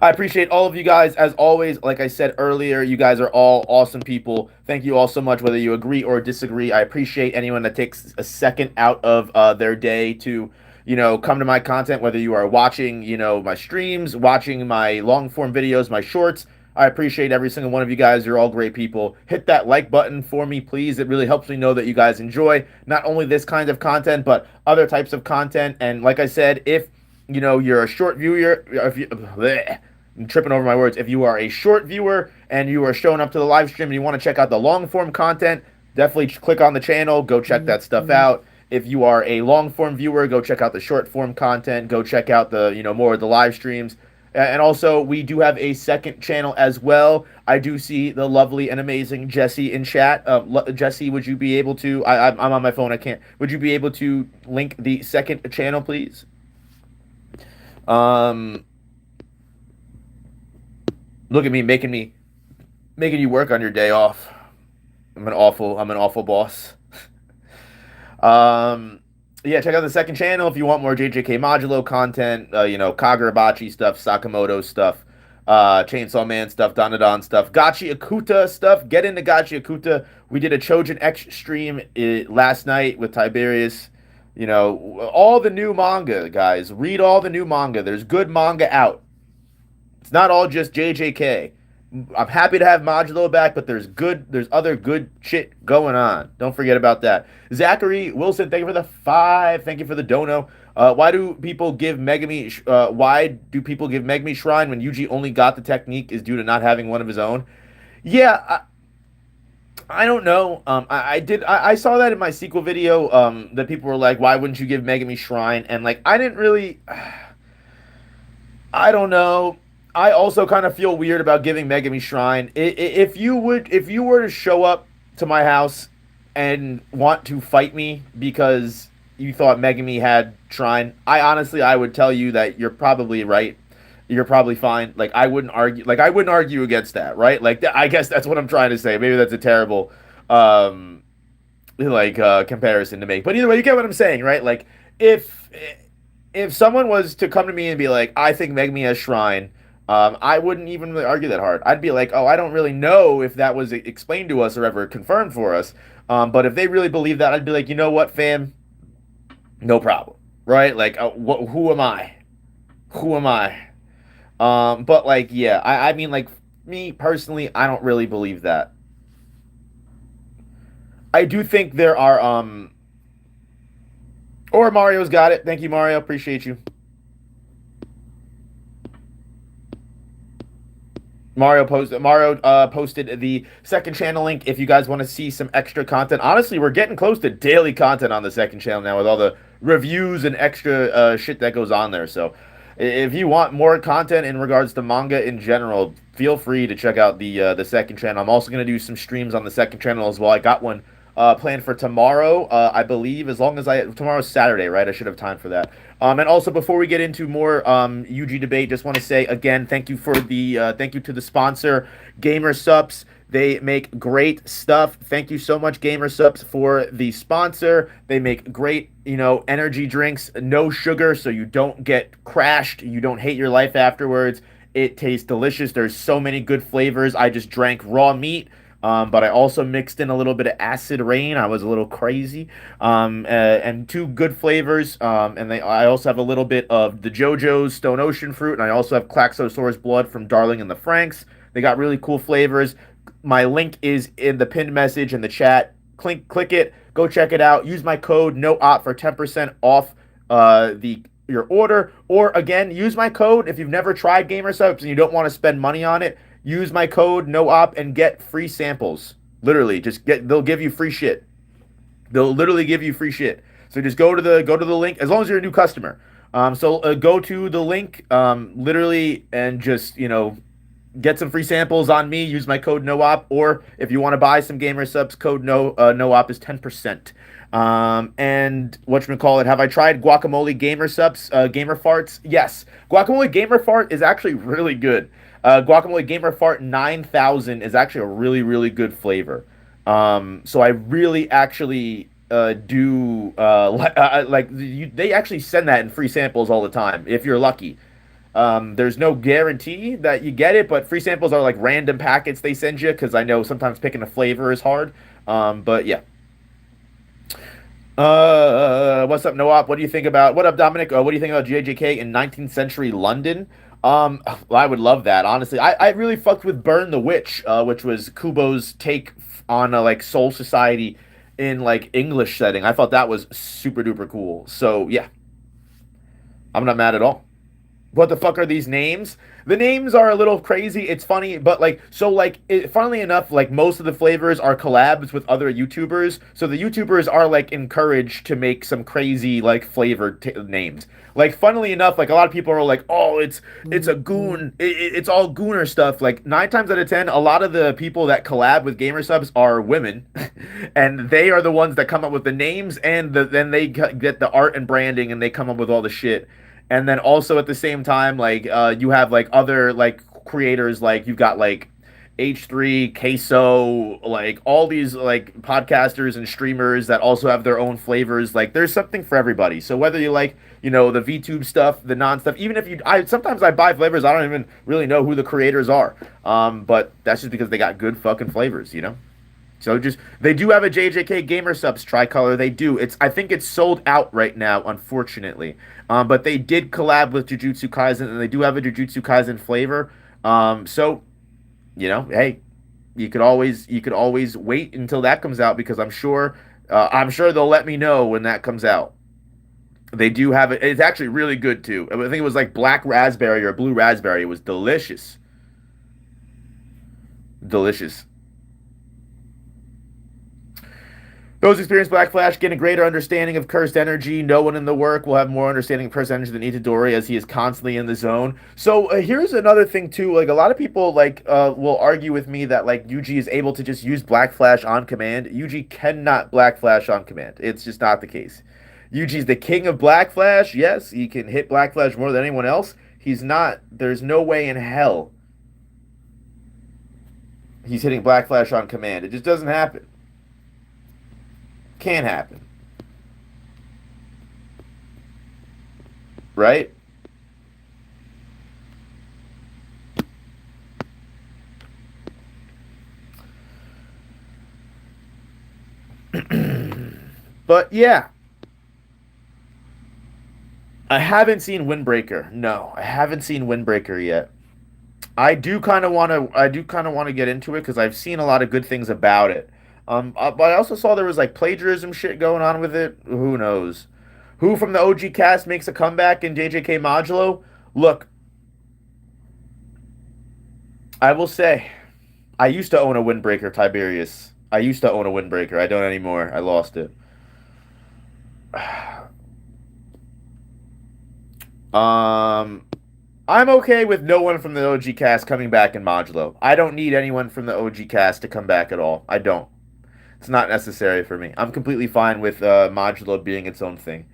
I appreciate all of you guys. As always, like I said earlier, you guys are all awesome people. Thank you all so much, whether you agree or disagree. I appreciate anyone that takes a second out of their day to, come to my content, whether you are watching, my streams, watching my long form videos, my shorts. I appreciate every single one of you guys. You're all great people. Hit that like button for me, please. It really helps me know that you guys enjoy not only this kind of content, but other types of content. And like I said, if you're a short viewer, if you, bleh, I'm tripping over my words. If you are a short viewer and you are showing up to the live stream and you want to check out the long form content, definitely click on the channel. Go check that stuff out. If you are a long form viewer, go check out the short form content. Go check out the more of the live streams. And also, we do have a second channel as well. I do see the lovely and amazing Jesse in chat. Jesse, would you be able to? I'm on my phone. I can't. Would you be able to link the second channel, please? Look at me making you work on your day off. I'm an awful boss. Yeah, check out the second channel if you want more JJK Modulo content, Kagurabachi stuff, Sakamoto stuff, Chainsaw Man stuff, Danadon stuff, Gachi Akuta stuff. Get into Gachi Akuta. We did a Chojin X stream last night with Tiberius. All the new manga, guys. Read all the new manga. There's good manga out. It's not all just JJK. I'm happy to have Modulo back, but there's other good shit going on. Don't forget about that. Zachary Wilson, thank you for the 5. Thank you for the dono. Why do people give Megami Shrine when Yuji only got the technique is due to not having one of his own? Yeah, I don't know. I saw that in my sequel video. That people were like, why wouldn't you give Megami Shrine? And like, I didn't really. I don't know. I also kind of feel weird about giving Megami Shrine. If you were to show up to my house and want to fight me because you thought Megami had Shrine, I would tell you that you're probably right. You're probably fine. Like I wouldn't argue against that, right? Like I guess that's what I'm trying to say. Maybe that's a terrible comparison to make. But either way, you get what I'm saying, right? Like if if someone was to come to me and be like, I think Megami has Shrine, I wouldn't even really argue that hard. I'd be like, oh, I don't really know if that was explained to us or ever confirmed for us. But if they really believe that, I'd be like, you know what, fam? No problem. Right? Like, who am I? Who am I? But like, yeah, I mean, like, me personally, I don't really believe that. I do think there are, or Mario's got it. Thank you, Mario. Appreciate you. Mario posted the second channel link if you guys want to see some extra content. Honestly, we're getting close to daily content on the second channel now with all the reviews and extra shit that goes on there. So, if you want more content in regards to manga in general, feel free to check out the second channel. I'm also gonna do some streams on the second channel as well. I got one planned for tomorrow, I believe. As long as tomorrow's Saturday, right? I should have time for that. And also, before we get into more UG debate, just want to say again, thank you to the sponsor, Gamer Sups. They make great stuff. Thank you so much, Gamer Sups, for the sponsor. They make great, energy drinks, no sugar, so you don't get crashed. You don't hate your life afterwards. It tastes delicious. There's so many good flavors. I just drank raw meat. But I also mixed in a little bit of acid rain. I was a little crazy. And two good flavors. I also have a little bit of the Gojo's Stone Ocean fruit, and I also have Klaxosaurus blood from Darling and the Franks. They got really cool flavors. My link is in the pinned message in the chat. Click it. Go check it out. Use my code NOOP for 10% off the your order. Or again, use my code if you've never tried Gamer Subs and you don't want to spend money on it. Use my code NOOP and get free samples. Literally, they'll give you free shit. They'll literally give you free shit. So just go to the link as long as you're a new customer. Go to the link, literally, and just get some free samples on me. Use my code NOOP, or if you want to buy some Gamer Subs, code NOOP is 10%. And whatchamacallit, have I tried guacamole Gamer Subs, Gamer Farts? Yes, guacamole Gamer Fart is actually really good. Guacamole Gamer Fart 9000 is actually a really, really good flavor. So I really actually do they actually send that in free samples all the time if you're lucky. There's no guarantee that you get it, but free samples are like random packets they send you because I know sometimes picking a flavor is hard. But yeah. What's up, Noop? What do you think about what up, Dominic? What do you think about JJK in 19th century London? I would love that. Honestly, I really fucked with Burn the Witch, which was Kubo's take on like Soul Society in like English setting. I thought that was super duper cool. So yeah, I'm not mad at all. What the fuck are these names? The names are a little crazy. It's funny, but funnily enough, like most of the flavors are collabs with other YouTubers. So the YouTubers are like encouraged to make some crazy like flavored names. Like funnily enough, like a lot of people are like, oh, it's a goon. It's all gooner stuff. Like 9 times out of 10, a lot of the people that collab with Gamer Subs are women, and they are the ones that come up with the names and then they get the art and branding and they come up with all the shit. And then also at the same time, like you have like other like creators, like you've got like H3, Queso, like all these like podcasters and streamers that also have their own flavors. Like there's something for everybody. So whether you like, the VTube stuff, the non stuff, even if I sometimes I buy flavors, I don't even really know who the creators are. But that's just because they got good fucking flavors. So just they do have a JJK Gamer Subs tricolor. They do. I think it's sold out right now, unfortunately. But they did collab with Jujutsu Kaisen, and they do have a Jujutsu Kaisen flavor. So hey, you could always wait until that comes out because I'm sure they'll let me know when that comes out. They do have it. It's actually really good too. I think it was like black raspberry or blue raspberry. It was delicious, delicious. Those experience Black Flash gain a greater understanding of cursed energy. No one in the work will have more understanding of cursed energy than Itadori, as he is constantly in the zone. So here's another thing too. Like a lot of people will argue with me that like Yuji is able to just use Black Flash on command. Yuji cannot Black Flash on command. It's just not the case. Yuji's the king of Black Flash. Yes, he can hit Black Flash more than anyone else. He's not. There's no way in hell he's hitting Black Flash on command. It just doesn't happen. Can happen. right? But yeah, I haven't seen Windbreaker. No, I haven't seen Windbreaker yet. I do kind of want to. I do kind of want to get into it because I've seen a lot of good things about it. But I also saw there was like plagiarism shit going on with it. Who knows? Who from the OG cast makes a comeback in JJK Modulo? Look, I will say, I used to own a Windbreaker Tiberius. I used to own a Windbreaker. I don't anymore. I lost it. Um, I'm okay with no one from the OG cast coming back in Modulo. I don't need anyone from the OG cast to come back at all. I don't. It's not necessary for me. I'm completely fine with Modulo being its own thing.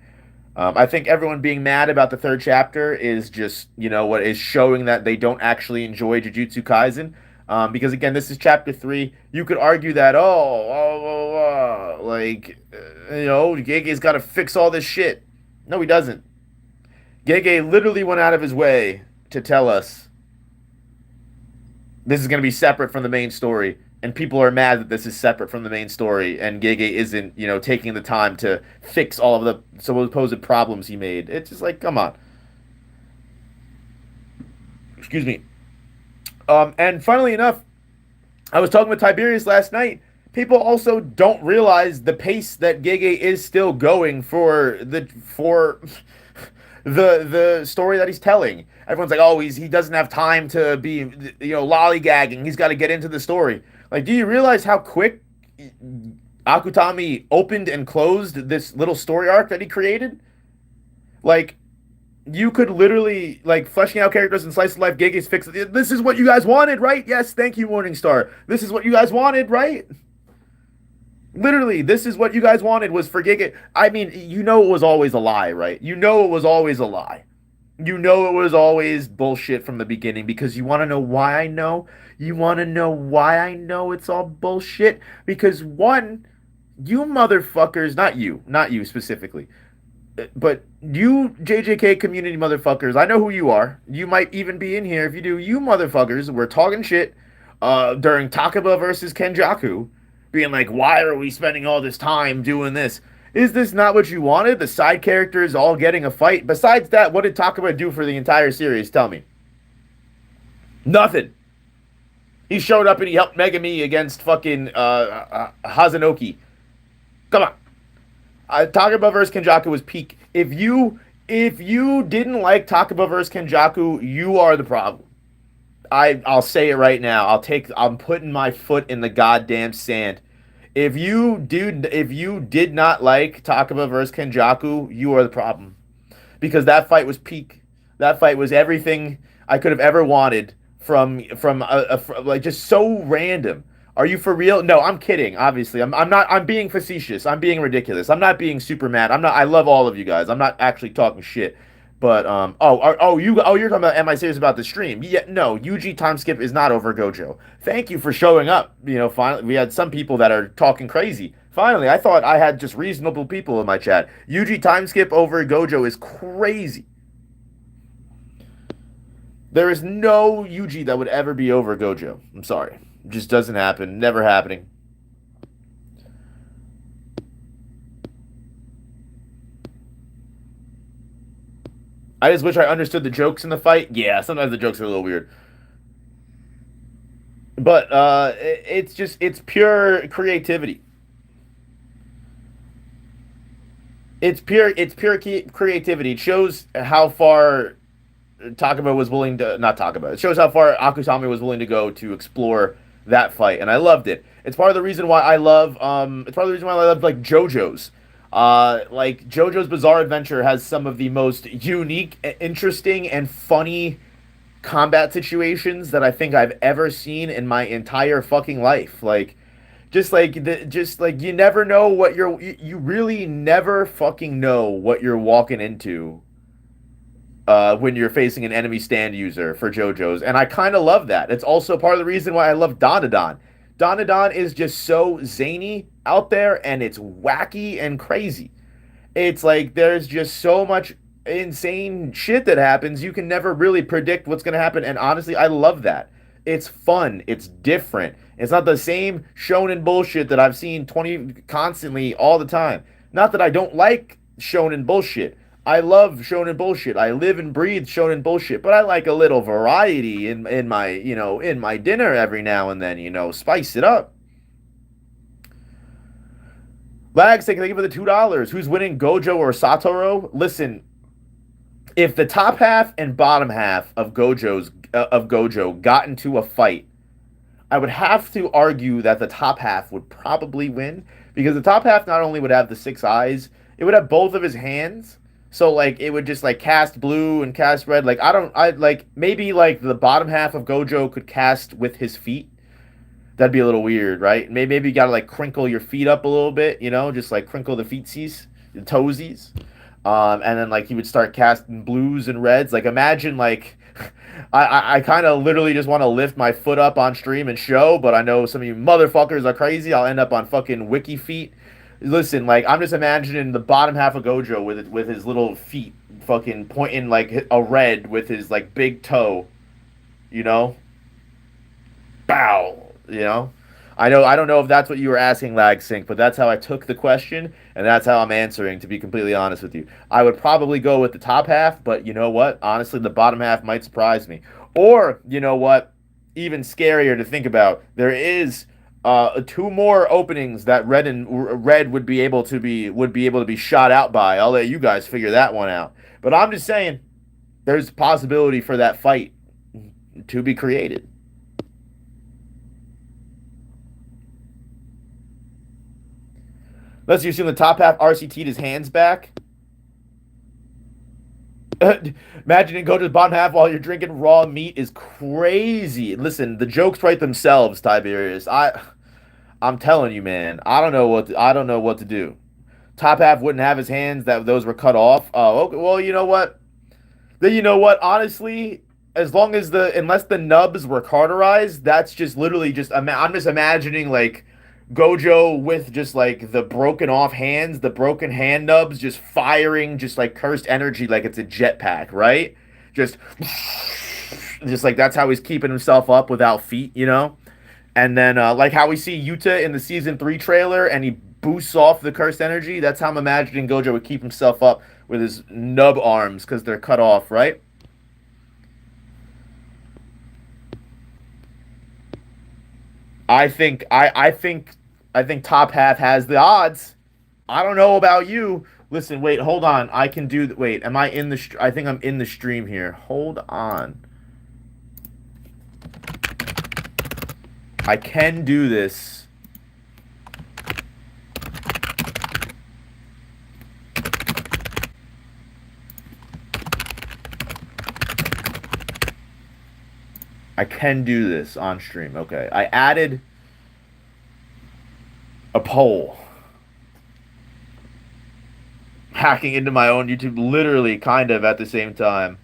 I think everyone being mad about the third chapter is just, what is showing that they don't actually enjoy Jujutsu Kaisen. Because again, this is chapter 3. You could argue that, Gege's got to fix all this shit. No, he doesn't. Gege literally went out of his way to tell us this is going to be separate from the main story, and people are mad that this is separate from the main story, and Gege isn't, taking the time to fix all of the supposed problems he made. It's just like, come on. Excuse me. And funnily enough, I was talking with Tiberius last night. People also don't realize the pace that Gege is still going for the story that he's telling. Everyone's like, oh, he doesn't have time to be lollygagging. He's got to get into the story. Like, do you realize how quick Akutami opened and closed this little story arc that he created? Like, you could literally like fleshing out characters and slice of life. Gege's fix. This is what you guys wanted, right? Yes, thank you, Morningstar. This is what you guys wanted, right? Literally, this is what you guys wanted was for Gege. I mean, it was always a lie, right? It was always a lie. It was always bullshit from the beginning because you want to know why I know? You want to know why I know it's all bullshit? Because one, you motherfuckers, not you specifically, but you JJK community motherfuckers, I know who you are. You might even be in here if you do. You motherfuckers were talking shit during Takaba versus Kenjaku, being like, why are we spending all this time doing this? Is this not what you wanted? The side characters all getting a fight? Besides that, what did Takaba do for the entire series? Tell me. Nothing. He showed up and he helped Megami against fucking Hazanoki. Come on. Takaba vs Kenjaku was peak. If you didn't like Takaba vs Kenjaku, you are the problem. I'll say it right now. I'm putting my foot in the goddamn sand. If you did not like Takaba vs Kenjaku, you are the problem. Because that fight was peak. That fight was everything I could have ever wanted from like just so random. Are you for real? No, I'm kidding. Obviously, I'm not. I'm being facetious. I'm being ridiculous. I'm not being super mad. I'm not. I love all of you guys. I'm not actually talking shit. But you're talking about am I serious about the stream? Yeah, no, Yuji time skip is not over Gojo. Thank you for showing up. Finally we had some people that are talking crazy. Finally, I thought I had just reasonable people in my chat. Yuji time skip over Gojo is crazy. There is no Yuji that would ever be over Gojo. I'm sorry. It just doesn't happen. Never happening. I just wish I understood the jokes in the fight. Yeah, sometimes the jokes are a little weird. But it's pure creativity. It's pure creativity. It shows how far Takaba was willing to not Takaba. It shows how far Akutami was willing to go to explore that fight, and I loved it. It's part of the reason why I love. It's part of the reason why I love like JoJo's. Like JoJo's Bizarre Adventure has some of the most unique, interesting, and funny combat situations that I think I've ever seen in my entire fucking life. Like, just like you never know what you really never fucking know what you're walking into when you're facing an enemy stand user for JoJo's. And I kind of love that. It's also part of the reason why I love Dandadan. Dandadan is just so zany out there and it's wacky and crazy. It's like there's just so much insane shit that happens, you can never really predict what's going to happen. And honestly, I love that. It's fun. It's different. It's not the same shonen bullshit that I've seen 20 constantly all the time. Not that I don't like shonen bullshit. I love shonen bullshit. I live and breathe shonen bullshit, but I like a little variety in my, in my dinner every now and then, spice it up. Lags, thank you for the $2. Who's winning, Gojo or Satoru? Listen, if the top half and bottom half of Gojo got into a fight, I would have to argue that the top half would probably win because the top half not only would have the six eyes, it would have both of his hands. So like it would just like cast blue and cast red. Like I like maybe like the bottom half of Gojo could cast with his feet. That'd be a little weird, right? Maybe you gotta like crinkle your feet up a little bit, just like crinkle the feetsies, the toesies. And then like he would start casting blues and reds. Like imagine like I kind of literally just want to lift my foot up on stream and show, but I know some of you motherfuckers are crazy. I'll end up on fucking wiki feet. Listen, like I'm just imagining the bottom half of Gojo with his little feet fucking pointing like a red with his like big toe, you know? Bow, you know? I don't know if that's what you were asking, Lag Sync, but that's how I took the question, and that's how I'm answering, to be completely honest with you. I would probably go with the top half, but you know what? Honestly, the bottom half might surprise me. Or, you know what? Even scarier to think about, there is two more openings that red would be shot out by. I'll let you guys figure that one out. But I'm just saying, there's possibility for that fight to be created. Let's assume the top half RCT'd his hands back. Imagining go to the bottom half while you're drinking raw meat is crazy. Listen, the jokes write themselves, Tiberius. I'm telling you, man. I don't know what to do. Top half wouldn't have his hands. Those were cut off. Oh, okay. Well, you know what? Then you know what? Honestly, unless the nubs were cauterized, that's just literally just. I'm just imagining like Gojo with just like the broken off hands, the broken hand nubs, just firing just like cursed energy like it's a jetpack, right? Just, just like that's how he's keeping himself up without feet. And then like how we see Yuta in the season 3 trailer, and he boosts off the cursed energy. That's how I'm imagining Gojo would keep himself up with his nub arms because they're cut off, right? I think top half has the odds. I don't know about you. Listen, wait, hold on. I can do. Wait, am I in the? I think I'm in the stream here. Hold on. I can do this. I can do this on stream. Okay. I added a poll. Hacking into my own YouTube literally kind of at the same time.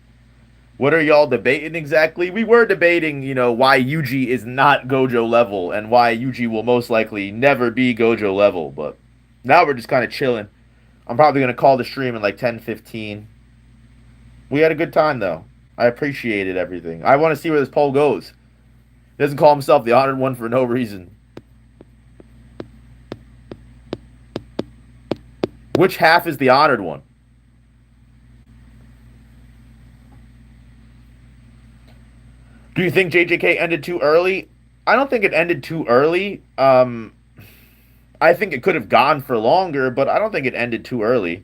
What are y'all debating exactly? We were debating, why Yuji is not Gojo level and why Yuji will most likely never be Gojo level, but now we're just kind of chilling. I'm probably going to call the stream in like 10:15. We had a good time though. I appreciated everything. I want to see where this poll goes. He doesn't call himself the honored one for no reason. Which half is the honored one? Do you think JJK ended too early? I don't think it ended too early. I think it could have gone for longer, but I don't think it ended too early.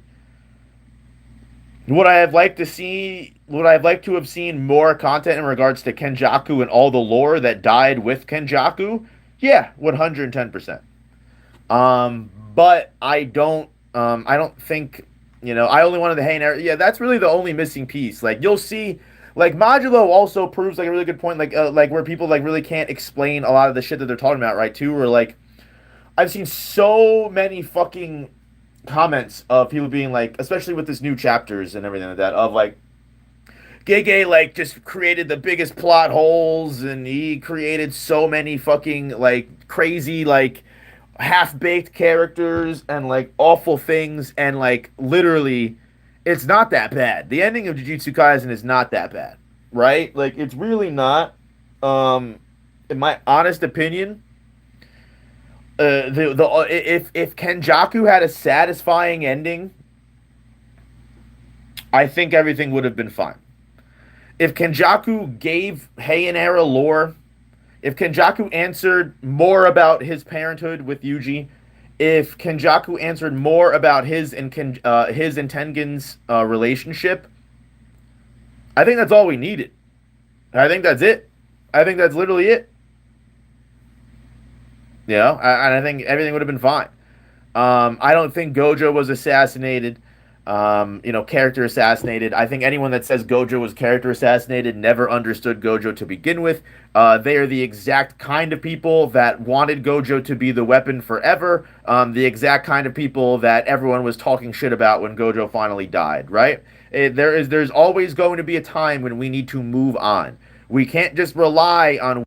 Would I have liked to have seen more content in regards to Kenjaku and all the lore that died with Kenjaku? Yeah, 110%. But I don't think, I only wanted the Hey. Yeah, that's really the only missing piece. Like you'll see, like Modulo also proves like a really good point, like where people like really can't explain a lot of the shit that they're talking about, right? Too, or like I've seen so many fucking comments of people being like, especially with this new chapters and everything like that, of like Gege like just created the biggest plot holes, and he created so many fucking like crazy like half-baked characters and like awful things, and like literally It's not that bad. The ending of Jujutsu Kaisen is not that bad, right? Like it's really not. Um, in my honest opinion, the if Kenjaku had a satisfying ending, I think everything would have been fine. If Kenjaku gave Heian era lore, if Kenjaku answered more about his parenthood with Yuji, if Kenjaku answered more about his and Tengen's relationship, I think that's all we needed. I think that's it. I think that's literally it. And I think everything would have been fine. I don't think Gojo was assassinated. Character assassinated. I think anyone that says Gojo was character assassinated never understood Gojo to begin with. They are the exact kind of people that wanted Gojo to be the weapon forever. The exact kind of people that everyone was talking shit about when Gojo finally died. Right? There's always going to be a time when we need to move on. We can't just rely on